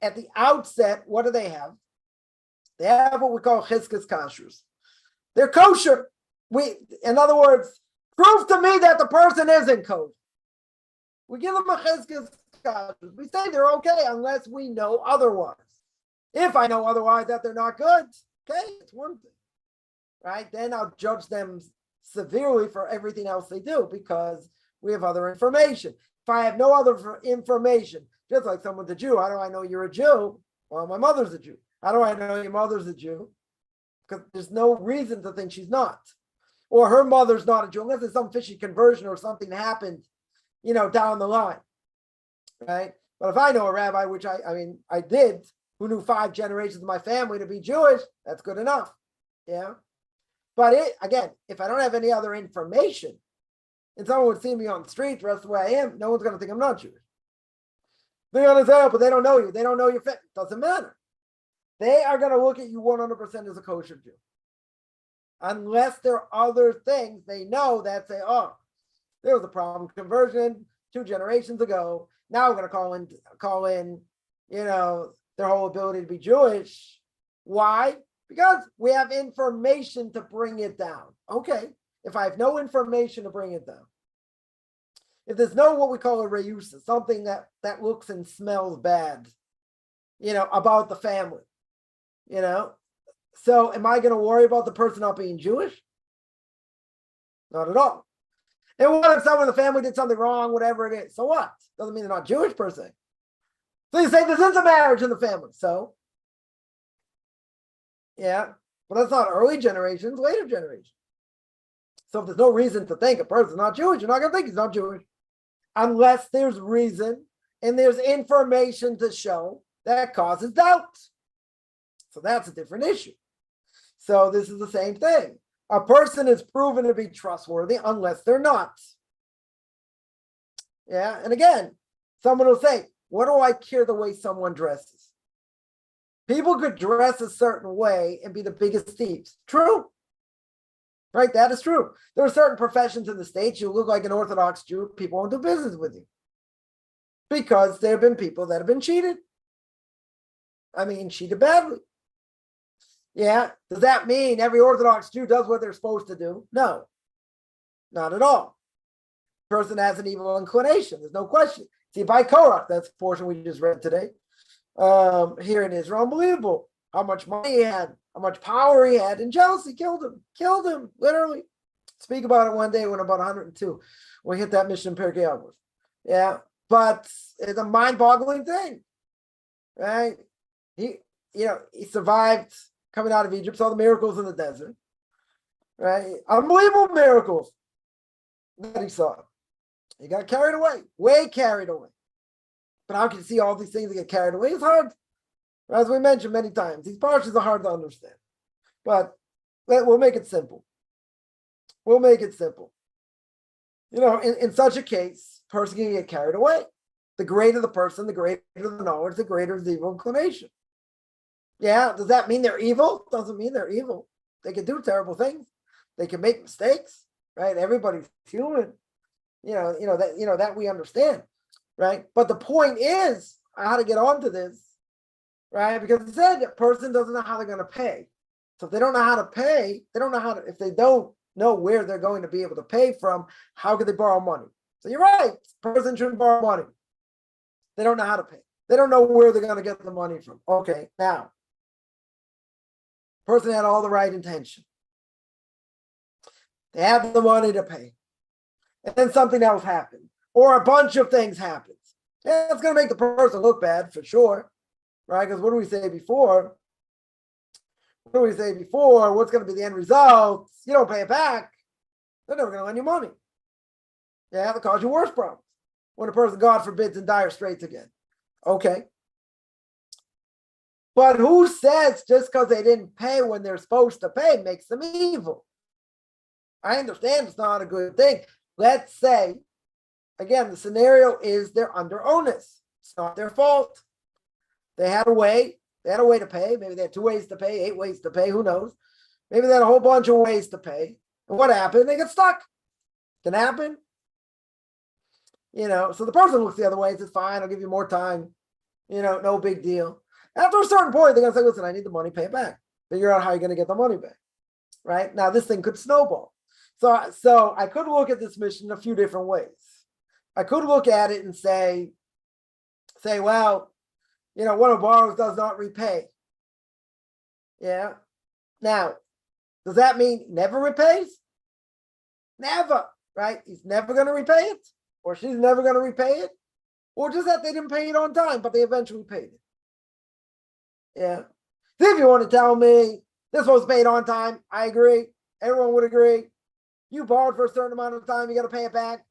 at the outset, what do they have? They have what we call chizkas kashrus. They're kosher. In other words, prove to me that the person isn't kosher. We give them a chizkas kashrus. We say they're okay unless we know otherwise. If I know otherwise that they're not good, okay, it's one thing, right? Then I'll judge them severely for everything else they do because we have other information. If I have no other information, just like someone's a Jew, how do I know you're a Jew? Well, my mother's a Jew. How do I know your mother's a Jew? Because there's no reason to think she's not. or her mother's not a Jew, unless there's some fishy conversion or something happened, down the line, right? But if I know a rabbi, which I did, who knew 5 generations of my family to be Jewish, that's good enough, yeah. But again, if I don't have any other information, and someone would see me on the street dressed the way I am, no one's going to think I'm not Jewish. They're going to say, oh, but they don't know you. They don't know your fit. Doesn't matter. They are going to look at you 100% as a kosher Jew. Unless there are other things they know that say, oh, there was a problem. Conversion 2 generations ago. Now we're going to call in, their whole ability to be Jewish. Why? Because we have information to bring it down. Okay. If I have no information to bring it down, if there's no what we call a reusa, something that looks and smells bad, about the family, so am I going to worry about the person not being Jewish? Not at all. And what if someone in the family did something wrong, whatever it is? So what? Doesn't mean they're not Jewish per se. So you say this is a marriage in the family. So, yeah, but that's not early generations, later generations. So if there's no reason to think a person's not Jewish, you're not going to think he's not Jewish. Unless there's reason and there's information to show that causes doubt. So that's a different issue. So this is the same thing. A person is proven to be trustworthy unless they're not. Yeah, and again, someone will say, what do I care the way someone dresses? People could dress a certain way and be the biggest thieves. True. Right, that is true. There are certain professions in the States, you look like an Orthodox Jew, people won't do business with you. Because there have been people that have been cheated. Cheated badly. Yeah, does that mean every Orthodox Jew does what they're supposed to do? No, not at all. The person has an evil inclination, there's no question. See, by Korach, that's the portion we just read today, here in Israel, unbelievable. How much money he had, how much power he had, and jealousy killed him, literally. Speak about it one day when about 102. We hit that Mishna in Pirke Avos. Yeah, but it's a mind-boggling thing, right? He survived coming out of Egypt, saw the miracles in the desert, right? Unbelievable miracles that he saw. He got carried away, way carried away. But how can you see all these things that get carried away? It's hard. As we mentioned many times, these parshas are hard to understand. But we'll make it simple. In such a case, person can get carried away. The greater the person, the greater the knowledge, the greater the evil inclination. Yeah, does that mean they're evil? Doesn't mean they're evil. They can do terrible things. They can make mistakes, right? Everybody's human. That we understand, right? But the point is how to get onto this, right? Because it said that person doesn't know how they're going to pay. So if they don't know how to pay, if they don't know where they're going to be able to pay from, how could they borrow money? So you're right, person shouldn't borrow money. They don't know how to pay. They don't know where they're going to get the money from. Okay, now, person had all the right intention. They have the money to pay. And then something else happened. Or a bunch of things happens. Yeah, it's going to make the person look bad for sure. Right? Because what do we say before? What's going to be the end result? You don't pay it back, they're never going to lend you money. They have to cause you worse problems. When a person, God forbids, in dire straits again. Okay. But who says just because they didn't pay when they're supposed to pay makes them evil? I understand it's not a good thing. Let's say, again, the scenario is they're under onus. It's not their fault. They had a way to pay. Maybe they had 2 ways to pay, 8 ways to pay, who knows? Maybe they had a whole bunch of ways to pay. And what happened? They get stuck. Can happen. So the person looks the other way and says, fine, I'll give you more time. No big deal. After a certain point, they're going to say, listen, I need the money, pay it back. Figure out how you're going to get the money back. Right? Now, this thing could snowball. So I could look at this mission in a few different ways. I could look at it and say, well, one who borrows does not repay. Yeah. Now, does that mean never repays? Never, right? He's never going to repay it, or she's never going to repay it, or just that they didn't pay it on time, but they eventually paid it. Yeah. If you want to tell me they're supposed to pay it on time, I agree. Everyone would agree. You borrowed for a certain amount of time, you got to pay it back.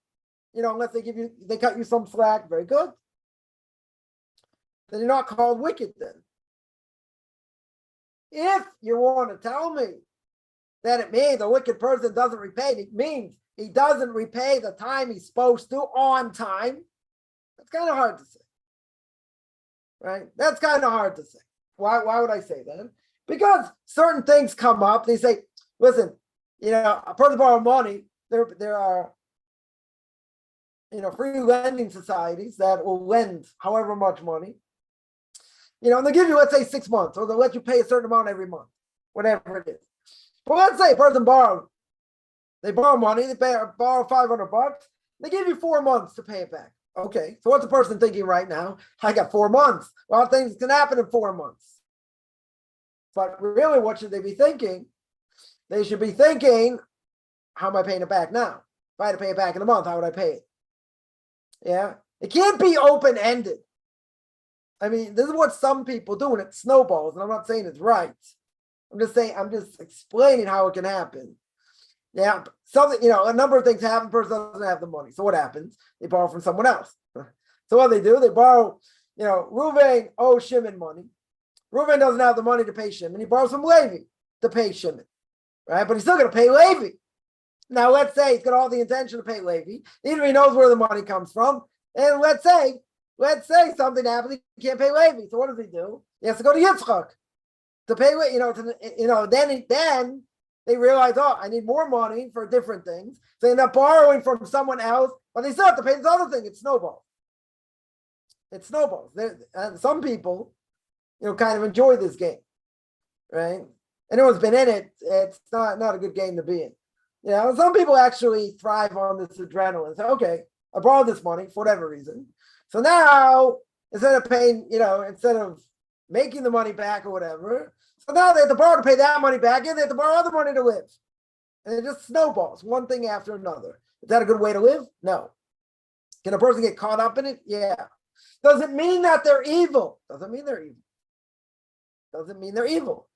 Unless they cut you some slack. Very good. Then you're not called wicked then. If you want to tell me that it means a wicked person doesn't repay, it means he doesn't repay the time he's supposed to on time, that's kind of hard to say. Right? That's kind of hard to say. Why would I say that? Because certain things come up. They say, listen, a person borrow money, there are free lending societies that will lend however much money. And they'll give you, let's say, 6 months, or they'll let you pay a certain amount every month, whatever it is. But let's say a person they borrow money, they borrow $500, they give you 4 months to pay it back. Okay, so what's the person thinking right now? I got 4 months. A lot of things can happen in 4 months. But really, what should they be thinking? They should be thinking, how am I paying it back now? If I had to pay it back in a month, how would I pay it? Yeah, it can't be open-ended. I mean, this is what some people do, and it snowballs, and I'm not saying it's right. I'm just explaining how it can happen. Yeah, a number of things happen. Person doesn't have the money. So what happens? They borrow from someone else. So what do? They borrow, Reuven owes Shimon money. Reuven doesn't have the money to pay Shimon. He borrows from Levi to pay Shimon, right? But he's still going to pay Levi. Now, let's say he's got all the intention to pay Levi. Even if he knows where the money comes from. And let's say something happens, he can't pay Levi. So what does he do? He has to go to Yitzchak to pay, then they realize, I need more money for different things. So they end up borrowing from someone else, but they still have to pay this other thing. It snowballs. And some people, kind of enjoy this game, right? Anyone's been in it, it's not a good game to be in. Some people actually thrive on this adrenaline. Say, okay, I borrowed this money for whatever reason. So now, instead of making the money back or whatever, so now they have to borrow to pay that money back, and they have to borrow other money to live. And it just snowballs, one thing after another. Is that a good way to live? No. Can a person get caught up in it? Yeah. Does it mean that they're evil? Doesn't mean they're evil.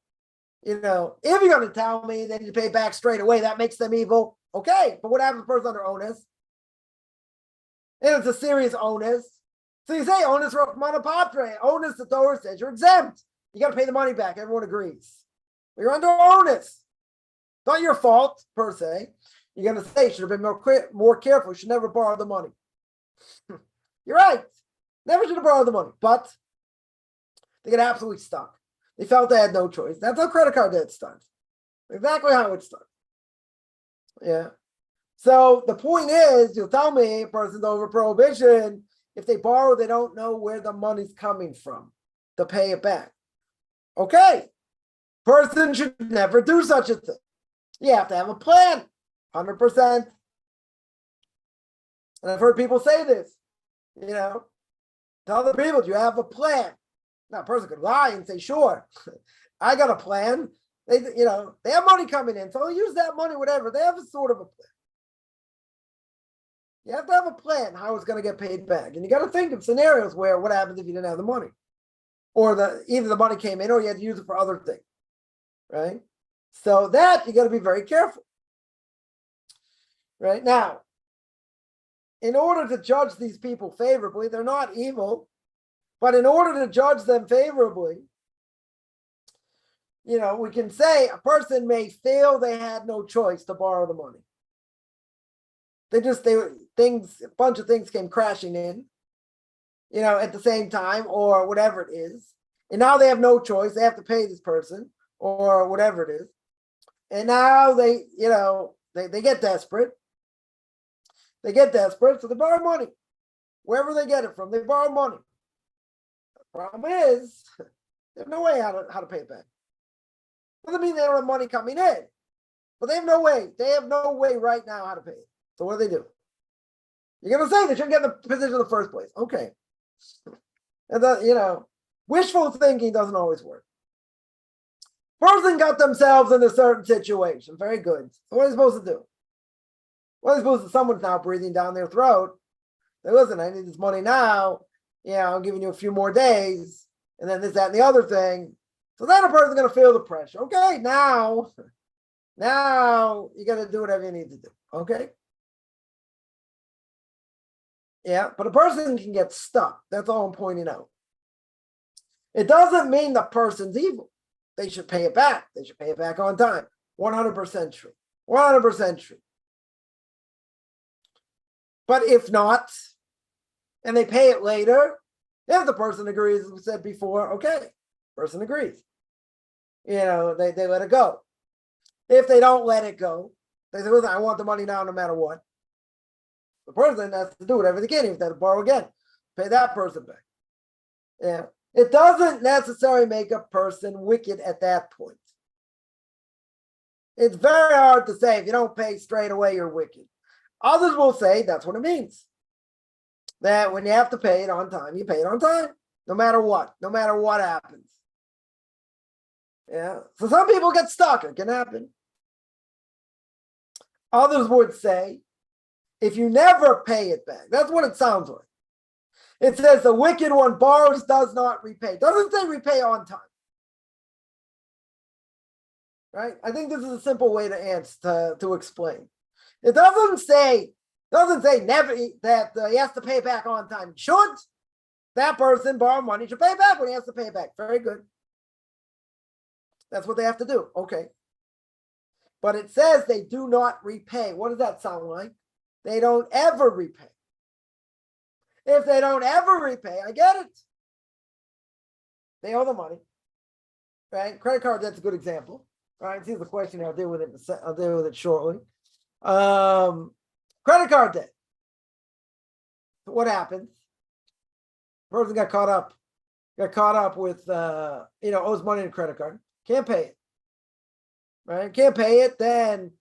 If you're going to tell me they need to pay back straight away, that makes them evil. Okay, but what happens to the person under onus? And it's a serious onus. So you say onus monopatre. Onus, the Torah says you're exempt. You got to pay the money back. Everyone agrees. But you're under onus. It's not your fault, per se. You're going to say you should have been more careful. You should never borrow the money. You're right. Never should have borrowed the money. But they get absolutely stuck. They felt they had no choice. That's how credit card debt starts. Exactly how it starts. Yeah. So the point is, you'll tell me a person's over prohibition. If they borrow, they don't know where the money's coming from to pay it back. Okay. Person should never do such a thing. You have to have a plan. 100%. And I've heard people say this, tell other people, do you have a plan? Now, a person could lie and say, sure, I got a plan. They have money coming in, so they'll use that money, whatever. They have a sort of a plan. You have to have a plan how it's going to get paid back. And you got to think of scenarios where what happens if you didn't have the money? Or either the money came in or you had to use it for other things, right? So that you got to be very careful. Right now, in order to judge these people favorably, they're not evil, but in order to judge them favorably, we can say a person may feel they had no choice to borrow the money. A bunch of things came crashing in, at the same time or whatever it is. And now they have no choice. They have to pay this person or whatever it is. And now they get desperate. They get desperate, so they borrow money. Wherever they get it from, they borrow money. The problem is, they have no way how to pay it back. Doesn't mean they don't have money coming in, but they have no way. They have no way right now how to pay it. So what do? You're going to say they shouldn't get in the position in the first place. Okay. And wishful thinking doesn't always work. Person got themselves in a certain situation. Very good. So what are they supposed to do? Someone's now breathing down their throat. Say, listen, I need this money now. I'm giving you a few more days. And then this, that, and the other thing. So then a person's going to feel the pressure. Okay, now Now you got to do whatever you need to do. Okay. Yeah, but a person can get stuck. That's all I'm pointing out. It doesn't mean the person's evil. They should pay it back. They should pay it back on time. 100% true. 100% true. But if not, and they pay it later, if the person agrees, as we said before, okay, person agrees. They let it go. If they don't let it go, they say, listen, I want the money now no matter what. The person has to do whatever they can. If they have to borrow again, pay that person back. Yeah. It doesn't necessarily make a person wicked at that point. It's very hard to say if you don't pay straight away, you're wicked. Others will say that's what it means. That when you have to pay it on time, you pay it on time, no matter what happens. Yeah. So some people get stuck. It can happen. Others would say, if you never pay it back, that's what it sounds like. It says the wicked one borrows, does not repay. Doesn't say repay on time. Right? I think this is a simple way to answer, to explain. It doesn't say never that he has to pay it back on time. Should that person borrow money, should pay it back when he has to pay it back. Very good. That's what they have to do. Okay. But it says they do not repay. What does that sound like? They don't ever repay. If they don't ever repay, I get it. They owe the money. Right? Credit card, that's a good example. All right, here's the question. I'll deal with it shortly. Credit card debt. What happens? Person got caught up with owes money on a credit card. Can't pay it. Right? Can't pay it, then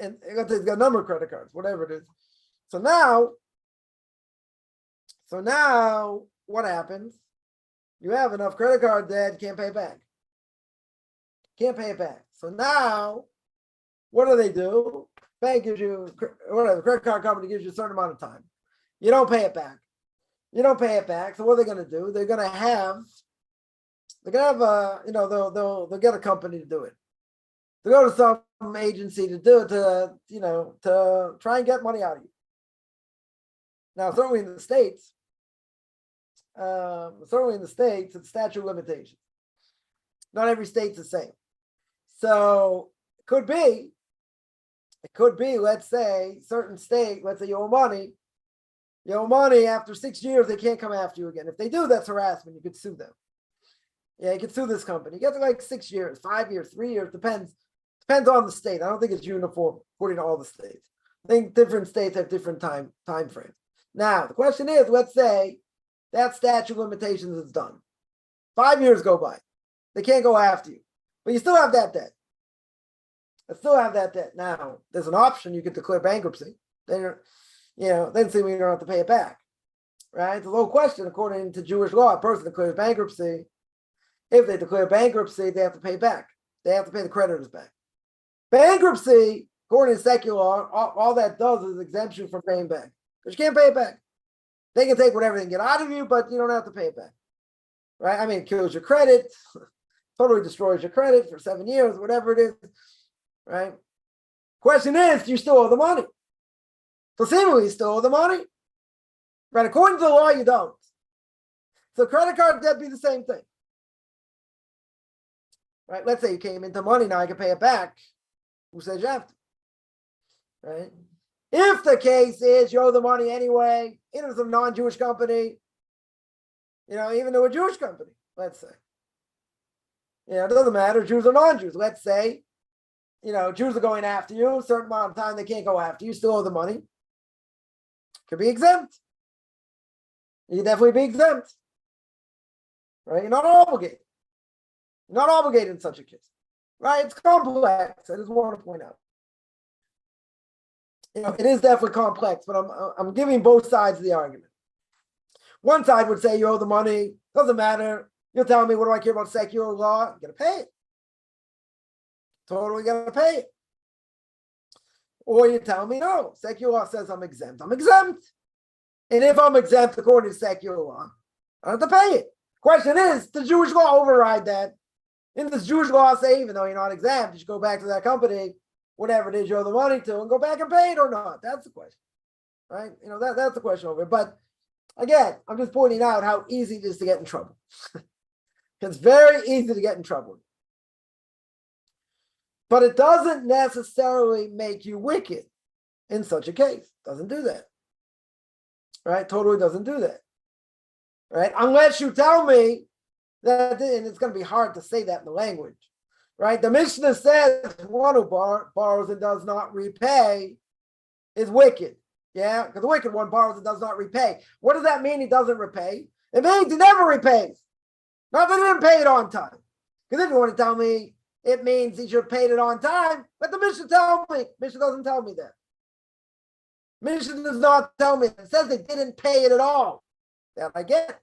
and got a number of credit cards, whatever it is. So now what happens? You have enough credit card debt, can't pay it back. Can't pay it back. So now, what do? Bank gives you, whatever, the credit card company gives you a certain amount of time. You don't pay it back. So what are they going to do? They're going to have they'll get a company to do it. They go to some agency to do it, to try and get money out of you. Now, certainly in the States, it's statute of limitations. Not every state's the same. So it could be, let's say, certain state, let's say you owe money after 6 years, they can't come after you again. If they do, that's harassment. You could sue them. Yeah, you could sue this company. You get to like 6 years, 5 years, 3 years, depends on the state. I don't think it's uniform according to all the states. I think different states have different time frames. Now, the question is, let's say that statute of limitations is done. 5 years go by. They can't go after you. But you still have that debt. Now, there's an option. You could declare bankruptcy. Then see when you don't have to pay it back. Right? It's a low question. According to Jewish law, a person declares bankruptcy. If they declare bankruptcy, they have to pay back. They have to pay the creditors back. Bankruptcy, according to secular law, all that does is exempt you from paying back. Because you can't pay it back. They can take whatever they can get out of you, but you don't have to pay it back. Right? I mean, it kills your credit, totally destroys your credit for 7 years, whatever it is. Right? Question is, do you still owe the money? So seemingly you still owe the money. Right? According to the law, you don't. So credit card debt be the same thing. Right? Let's say you came into money, now I can pay it back. Who says you have to? Right? If the case is you owe the money anyway, it is a non-Jewish company, even though a Jewish company, let's say. It doesn't matter, Jews or non-Jews. Let's say, Jews are going after you, a certain amount of time they can't go after you, still owe the money. Could be exempt. You can definitely be exempt. Right? You're not obligated. You're not obligated in such a case. Right? It's complex. I just want to point out. It is definitely complex, but I'm giving both sides of the argument. One side would say you owe the money, doesn't matter. You're telling me, what do I care about secular law? You gotta pay it. Totally gotta pay it. Or you tell me, no, secular law says I'm exempt. I'm exempt. And if I'm exempt according to secular law, I have to pay it. Question is, does Jewish law override that? In this Jewish law, say, even though you're not exempt, you should go back to that company, whatever it is you owe the money to, and go back and pay it or not. That's the question, right? That's the question over it. But again, I'm just pointing out how easy it is to get in trouble. It's very easy to get in trouble. But it doesn't necessarily make you wicked in such a case. Doesn't do that. Right? Totally doesn't do that. Right? Unless you tell me that, and it's going to be hard to say that in the language. Right? The Mishna says one who borrows and does not repay is wicked. Yeah? Because the wicked one borrows and does not repay. What does that mean he doesn't repay? It means he never repays. Not that he didn't pay it on time. Because if you want to tell me it means he should have paid it on time, but the Mishna tell me. Mishna doesn't tell me that. Mishna does not tell me. It says they didn't pay it at all. That I get.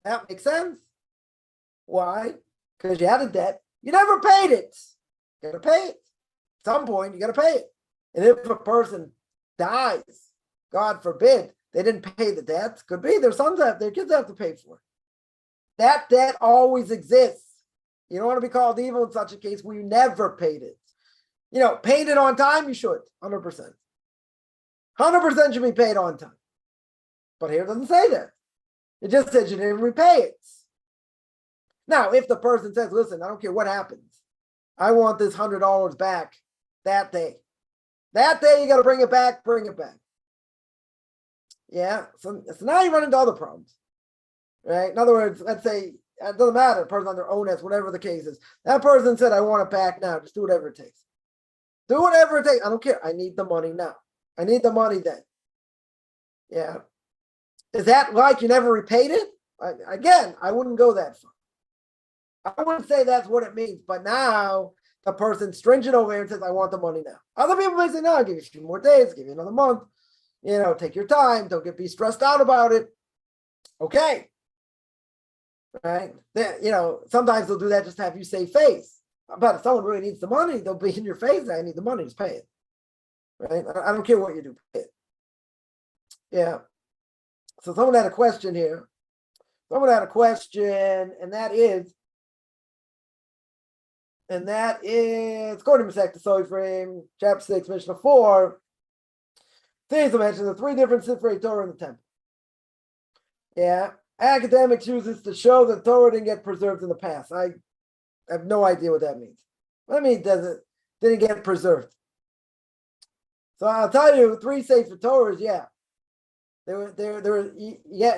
That makes sense. Why? Because you had a debt. You never paid it. You got to pay it. At some point, you got to pay it. And if a person dies, God forbid, they didn't pay the debt, could be their sons have, their kids have to pay for it. That debt always exists. You don't want to be called evil in such a case where you never paid it. Paid it on time, you should, 100%. 100% should be paid on time. But here it doesn't say that. It just says you didn't repay it. Now, if the person says, listen, I don't care what happens. I want this $100 back that day. That day, you got to bring it back, Yeah, so now you run into other problems. Right? In other words, let's say, it doesn't matter, the person on their own, whatever the case is. That person said, I want it back now. Just do whatever it takes. Do whatever it takes. I don't care. I need the money now. I need the money then. Yeah. Is that like you never repaid it? Again, I wouldn't go that far. I wouldn't say that's what it means. But now the person's stringent over here and says, I want the money now. Other people may say, no, I'll give you a few more days, give you another month. Take your time. Don't be stressed out about it. Okay. Right? Sometimes they'll do that just to have you save face. But if someone really needs the money, they'll be in your face. I need the money, just pay it. Right? I don't care what you do, pay it. Yeah. So someone had a question here. And that is, according to Masechta Sofrim, chapter 6, Mishna 4, things to mention the three different Sifrei Torah in the temple. Yeah. Academics use this to show that Torah didn't get preserved in the past. I have no idea what that means. What do you mean didn't get preserved? So I'll tell you, three Sefer Torahs, yeah. You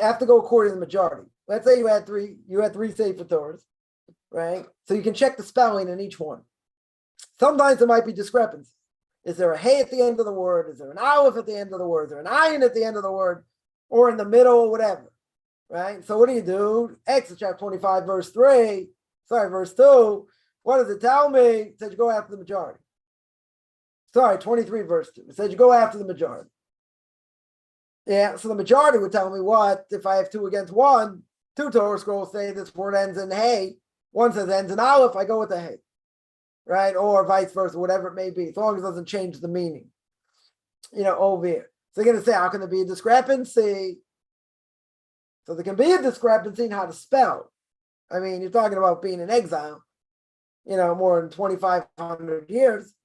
have to go according to the majority. Let's say you had three Sefer Torahs, right? So you can check the spelling in each one. Sometimes there might be discrepancies. Is there a hey at the end of the word? Is there an aleph at the end of the word? Is there an ayin at the end of the word? Or in the middle, or whatever, right? So what do? Exodus chapter 25, verse 2. What does it tell me? It says you go after the majority. 23, verse 2. It says you go after the majority. Yeah, so the majority would tell me what? If I have 2 against 1, 2 Torah scrolls say this word ends in hey. One says ends in aleph, I go with the hey. Right? Or vice versa, whatever it may be, as long as it doesn't change the meaning. Over here. So they're going to say, how can there be a discrepancy? So there can be a discrepancy in how to spell. I mean, you're talking about being in exile, more than 2,500 years.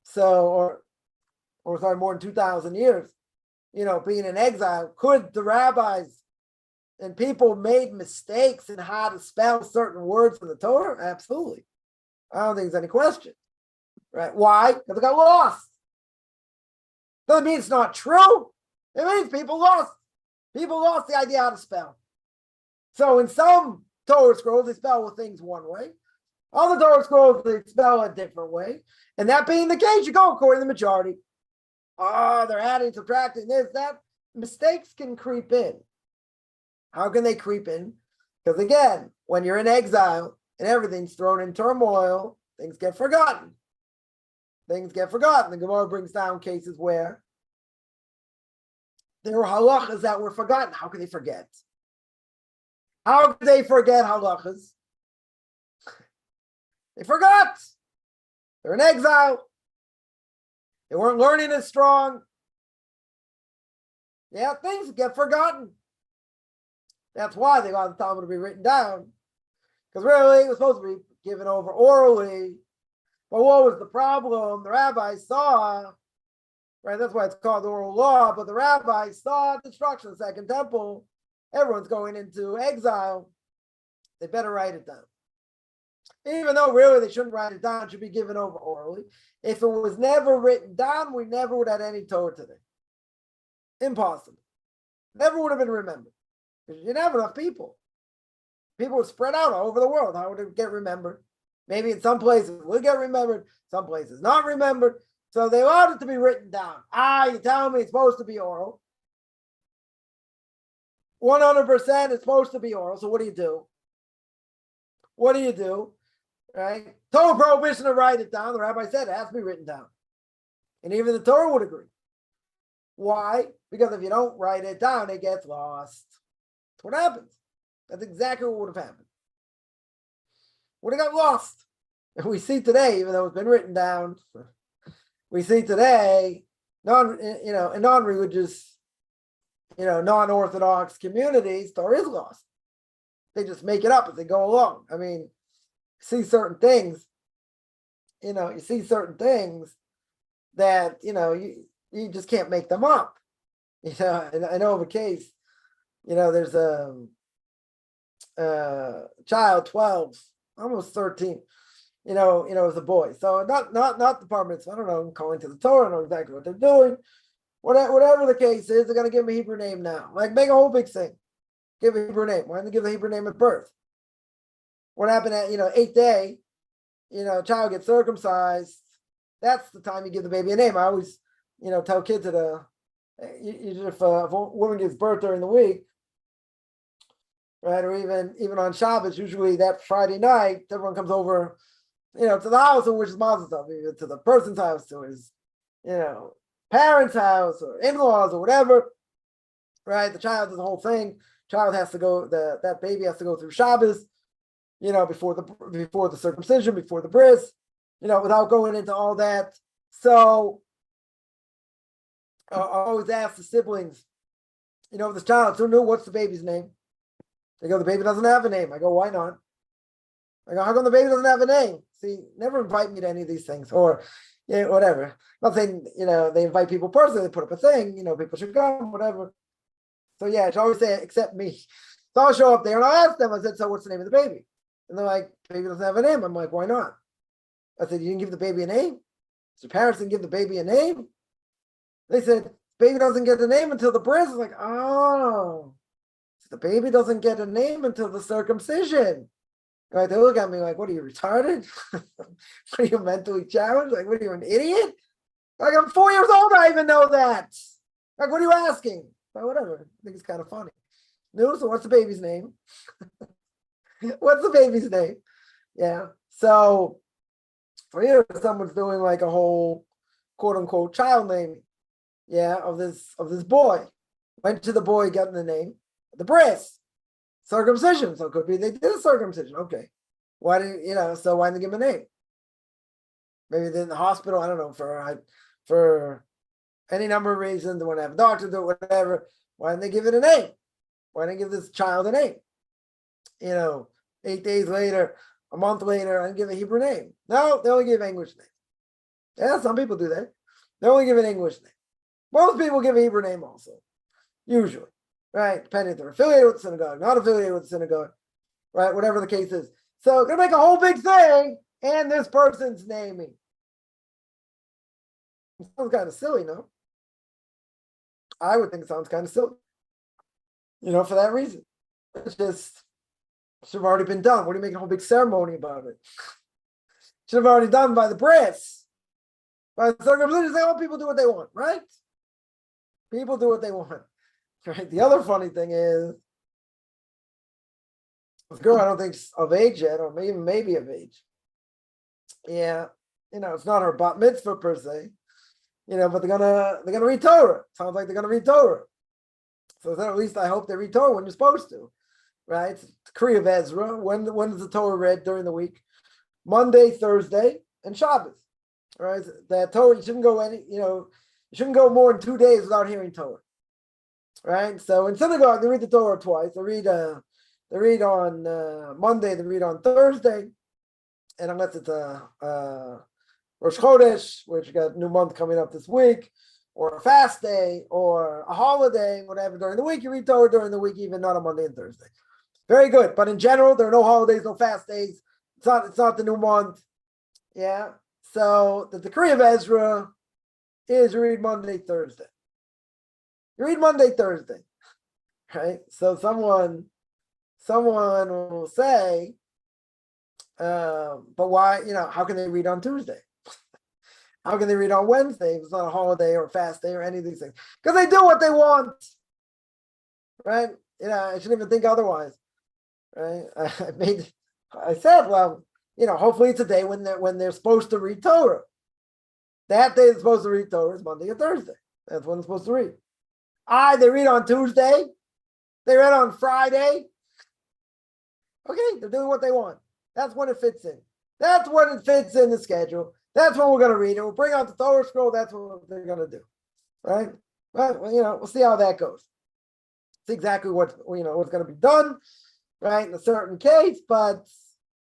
So, or more than 2,000 years. Being in exile, could the rabbis and people made mistakes in how to spell certain words in the Torah? Absolutely. I don't think there's any question. Right? Why? Because they got lost. Doesn't mean it's not true. It means people lost. People lost the idea how to spell. So in some Torah scrolls, they spell things one way. Other Torah scrolls, they spell a different way. And that being the case, you go according to the majority. They're adding, subtracting this, that. Mistakes can creep in. How can they creep in? Because again, when you're in exile and everything's thrown in turmoil, things get forgotten. The Gemara brings down cases where there were halachas that were forgotten. How can they forget? How could they forget halachas? They forgot. They're in exile. They weren't learning as strong. Yeah, things get forgotten. That's why they got the Talmud to be written down. Because really it was supposed to be given over orally. But what was the problem? The rabbis saw, right? That's why it's called the oral law. But the rabbis saw destruction of the Second Temple. Everyone's going into exile. They better write it down. Even though really they shouldn't write it down, it should be given over orally. If it was never written down, we never would have had any Torah today. Impossible. Never would have been remembered. Because you didn't have enough people. People were spread out all over the world. How would it get remembered? Maybe in some places it would get remembered, some places not remembered. So they allowed it to be written down. You're telling me it's supposed to be oral. 100% it's supposed to be oral. So what do you do? What do you do? Right? Total prohibition to write it down. The rabbi said it has to be written down. And even the Torah would agree. Why? Because if you don't write it down, it gets lost. That's what happens. That's exactly what would have happened. Would have got lost. And we see today, even though it's been written down, we see today, in non-religious, non-Orthodox communities, Torah is lost. They just make it up as they go along. I mean, see certain things, you see certain things that, you just can't make them up. And I know of a case, there's a child, 12, almost 13, it was a boy. So not the bar mitzvah. I don't know, I'm calling to the Torah, I know exactly what they're doing. Whatever the case is, they're going to give him a Hebrew name now. Like, make a whole big thing. Give a Hebrew name. Why didn't they give the Hebrew name at birth? What happened at, 8th day, child gets circumcised. That's the time you give the baby a name. I always, tell kids that if a woman gives birth during the week, right, or even on Shabbos, usually that Friday night, everyone comes over, to the house, which is Mazel Tov, either to the person's house, to his, parents' house, or in-laws, or whatever, right? The child does the whole thing. Child has to go. That baby has to go through Shabbos, before the circumcision, before the bris, without going into all that. So I always ask the siblings, this child, so new, what's the baby's name? They go, the baby doesn't have a name. I go, why not? I go, how come the baby doesn't have a name? See, never invite me to any of these things, or whatever. I'm not saying, they invite people personally, they put up a thing, people should come, whatever. So I should always say, except me. So I'll show up there and I'll ask them, I said, so what's the name of the baby? And they're like, the baby doesn't have a name. I'm like, why not? I said, you didn't give the baby a name? So parents didn't give the baby a name? They said, baby doesn't get a name until the bris. I'm like, oh. So the baby doesn't get a name until the circumcision. Right? They look at me like, what are you, retarded? What are you, mentally challenged? Like, what are you, an idiot? Like, I'm 4 years old, I even know that. Like, what are you asking? Like, whatever. I think it's kind of funny. No, so what's the baby's name? What's the baby's name? Yeah. So for here, someone's doing like a whole quote unquote child naming, of this boy. Went to the boy, got the name, the bris, circumcision. So it could be they did a circumcision. Okay. Why didn't so why didn't they give him a name? Maybe they're in the hospital, I don't know, for any number of reasons, they want to have a doctor do it, whatever. Why didn't they give it a name? Why didn't they give this child a name? 8 days later, a month later, I give a Hebrew name. No, they only give English name. Yeah, some people do that. They only give an English name. Most people give a Hebrew name also, usually, right? Depending if they're affiliated with the synagogue, not affiliated with the synagogue, right? Whatever the case is. So gonna make a whole big thing, and this person's naming. It sounds kind of silly, no? I would think it sounds kind of silly. For that reason. It's just should have already been done. What are you making a whole big ceremony about it? Should have already done by the bris. By the circumcision, people do what they want, right? People do what they want. Right? The other funny thing is, this girl I don't think is of age yet, or maybe of age. Yeah, it's not her bat mitzvah per se. But they're gonna read Torah. Sounds like they're gonna read Torah. So then at least I hope they read Torah when you're supposed to, right? It's Kriya of Ezra. When is the Torah read during the week? Monday, Thursday, and Shabbos. Right? That Torah, you shouldn't go you shouldn't go more than 2 days without hearing Torah. Right? So in synagogue, they read the Torah twice. They read they read on Monday, they read on Thursday, and unless it's a Rosh Chodesh, which got a new month coming up this week, or a fast day, or a holiday, whatever, during the week, you read Torah during the week, even not on Monday and Thursday. Very good. But in general, there are no holidays, no fast days. It's not the new month. Yeah. So the decree of Ezra is you read Monday, Thursday. You read Monday, Thursday. Right? So someone will say, but why, how can they read on Tuesday? How can they read on Wednesday if it's not a holiday or a fast day or any of these things? Because they do what they want. Right? I shouldn't even think otherwise. Right? I said, well, hopefully it's a day when they're supposed to read Torah. That day they're supposed to read Torah is Monday or Thursday. That's when they're supposed to read. They read on Tuesday. They read on Friday. Okay, they're doing what they want. That's when it fits in. That's when it fits in the schedule. That's when we're going to read it. We'll bring out the Torah scroll. That's what they're going to do. Right? Well, we'll see how that goes. It's exactly what's going to be done, right, in a certain case. But,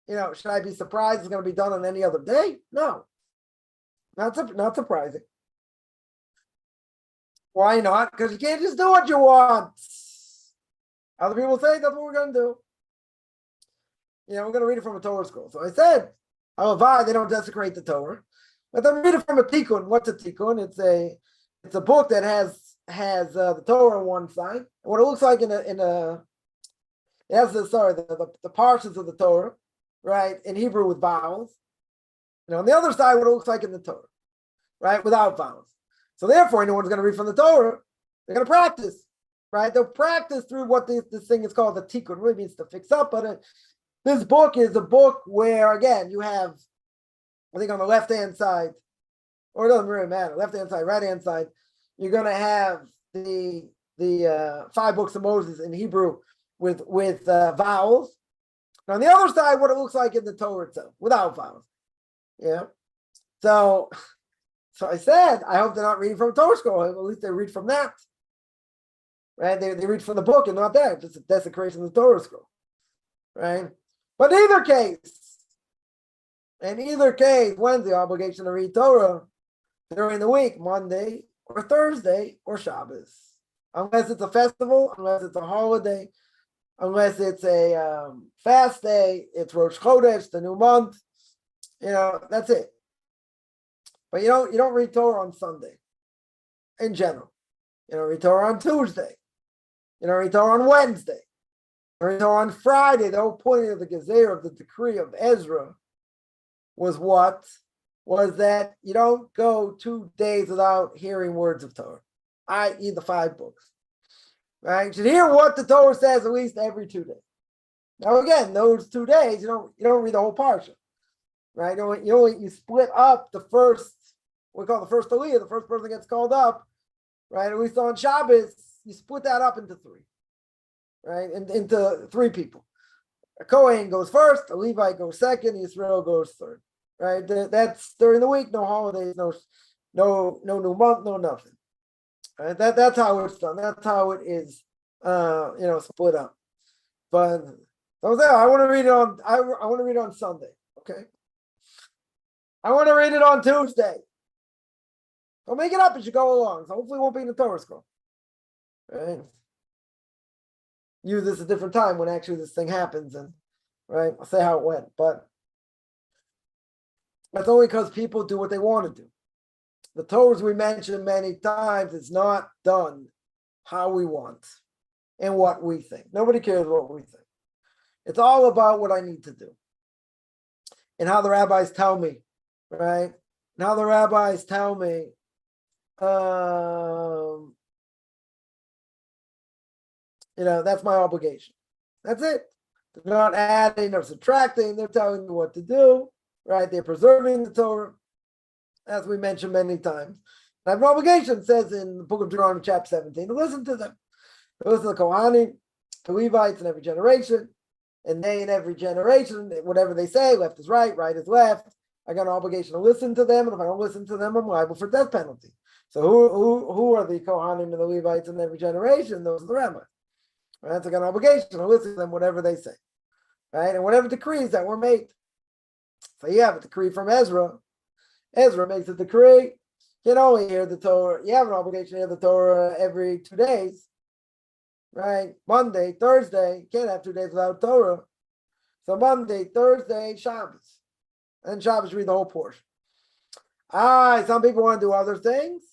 should I be surprised it's going to be done on any other day? No. Not surprising. Why not? Because you can't just do what you want. Other people say that's what we're going to do. We're going to read it from a Torah scroll. So I said, however, they don't desecrate the Torah, but they read it from a tikkun. What's a tikkun? It's a book that has the Torah on one side. What it looks like it has the parshas of the Torah, right, in Hebrew with vowels. On the other side, what it looks like in the Torah, right, without vowels. So therefore, anyone's going to read from the Torah, they're going to practice, right? They'll practice through what this thing is called the tikkun. It really means to fix up, but this book is a book where, again, you have, I think on the left-hand side, or it doesn't really matter, left-hand side, right-hand side, you're going to have the 5 books of Moses in Hebrew with vowels. And on the other side, what it looks like in the Torah itself, without vowels. Yeah. So I said, I hope they're not reading from a Torah scroll. At least they read from that. Right? They read from the book and not that. Just a desecration of the Torah scroll. Right? But in either case, when's the obligation to read Torah? During the week, Monday or Thursday or Shabbos. Unless it's a festival, unless it's a holiday, unless it's a fast day, it's Rosh Chodesh, the new month. That's it. But you don't read Torah on Sunday, in general. You don't read Torah on Tuesday. You don't read Torah on Wednesday. You don't read Torah on Friday. The whole point of the Gezer, of the decree of Ezra, was that you don't go 2 days without hearing words of Torah, i.e. the 5 books. Right? You should hear what the Torah says at least every 2 days. Now again, those 2 days, you don't read the whole parsha. Right? You split up the first, we call the first aliyah, the first person gets called up, right? At least on Shabbos, you split that up into 3, right? Into 3 people. A Kohen goes first, a Levite goes second, Yisrael goes third, right? That's during the week, no holidays, no new month, no nothing. Right? That's how it's done. That's how it is, split up. But I want to read it on. I want to read it on Sunday. Okay. I want to read it on Tuesday. Don't make it up as you go along. So hopefully it won't be in the Torah scroll. Right? Use this a different time when actually this thing happens, and right, I'll say how it went. But that's only because people do what they want to do. The Torahs we mentioned many times, it's not done how we want and what we think. Nobody cares what we think. It's all about what I need to do and how the rabbis tell me. Right? Now the rabbis tell me, that's my obligation. That's it. They're not adding or subtracting. They're telling me what to do. Right? They're preserving the Torah, as we mentioned many times. I have an obligation, it says in the book of Deuteronomy, chapter 17, to listen to them. To listen to the Kohanim, the Levites in every generation, and they in every generation, whatever they say, left is right is left. I got an obligation to listen to them, and if I don't listen to them, I'm liable for death penalty. So who are the Kohanim and the Levites in every generation? Those are the rabbis. Right? It's like an obligation to listen to them, whatever they say. Right? And whatever decrees that were made. So you have a decree from Ezra. Ezra makes a decree. You can only hear the Torah. You have an obligation to hear the Torah every 2 days. Right? Monday, Thursday. You can't have 2 days without Torah. So Monday, Thursday, Shabbos. And Shabbos read the whole portion. Some people want to do other things.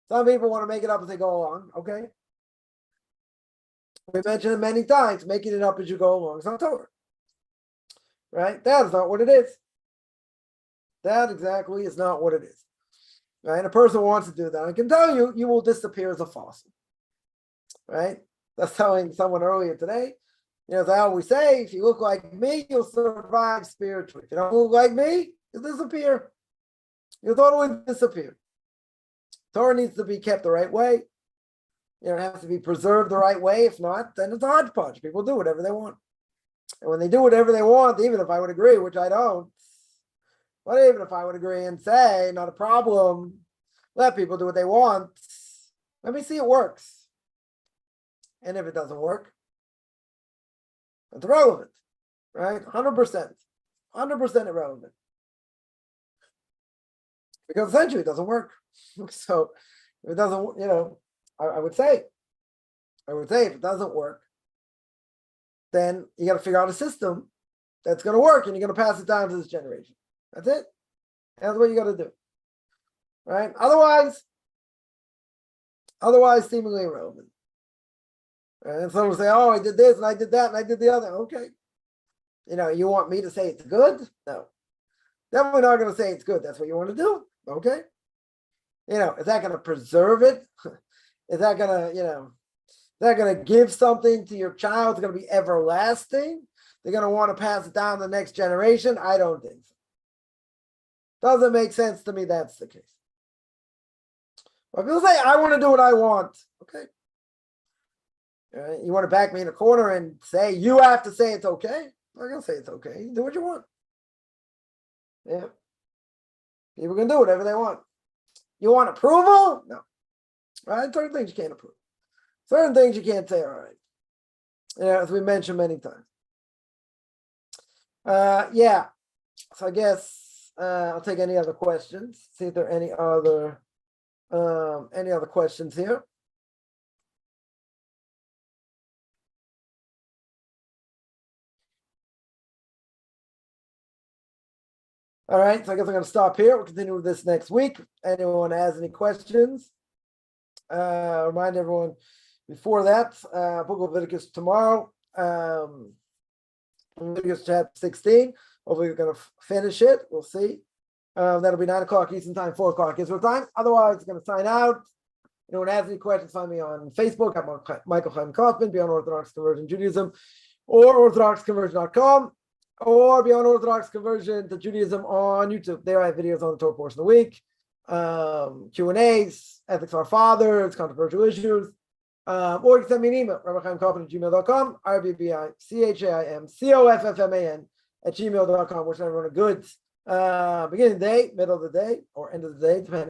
Some people want to make it up as they go along. Okay. We mentioned it many times. Making it up as you go along is not Torah. Right? That is not what it is. That exactly is not what it is. Right? And a person wants to do that. I can tell you, you will disappear as a fossil. Right? That's telling someone earlier today. As I always say, if you look like me, you'll survive spiritually. If you don't look like me, you'll disappear. You'll totally disappear. Torah needs to be kept the right way. It has to be preserved the right way. If not, then it's a hodgepodge. People do whatever they want. And when they do whatever they want, even if I would agree, which I don't, but even if I would agree and say, not a problem, let people do what they want, let me see it works. And if it doesn't work, it's irrelevant, right? 100%. 100% irrelevant. Because essentially it doesn't work. So if it doesn't, I would say if it doesn't work, then you got to figure out a system that's going to work and you're going to pass it down to this generation. That's it. That's what you got to do. Right? Otherwise seemingly irrelevant. And someone will say, oh, I did this and I did that and I did the other. Okay. You want me to say it's good? No. Definitely not going to say it's good. That's what you want to do. Okay. Is that going to preserve it? Is that going to, give something to your child? It's going to be everlasting. They're going to want to pass it down to the next generation. I don't think so. Doesn't make sense to me. That's the case. But people say, I want to do what I want. Okay. You want to back me in a corner and say, you have to say it's okay? I'm not going to say it's okay. You do what you want. Yeah. People can do whatever they want. You want approval? No. Right? Certain things you can't approve. Certain things you can't say, all right. As we mentioned many times. Yeah. So I guess I'll take any other questions. See if there are any other questions here. All right, so I guess I'm going to stop here. We'll continue with this next week. Anyone has any questions? Remind everyone before that, Book of Leviticus tomorrow. Leviticus chapter 16. Hopefully we're going to finish it. We'll see. That'll be 9 o'clock Eastern time, 4 o'clock Israel time. Otherwise, I'm going to sign out. Anyone has any questions, find me on Facebook. I'm Michael Chaim Kaufman, Beyond Orthodox Conversion Judaism, or orthodoxconversion.com. Or Beyond Orthodox Conversion to Judaism on YouTube. There I have videos on the Torah portion of the week, Q&As, ethics of our fathers, controversial issues. Or you can send me an email, rabbichaimkaufman@gmail.com, RBBICHAIMCOFFMAN @gmail.com. Wishing everyone a good beginning of the day, middle of the day, or end of the day, depending.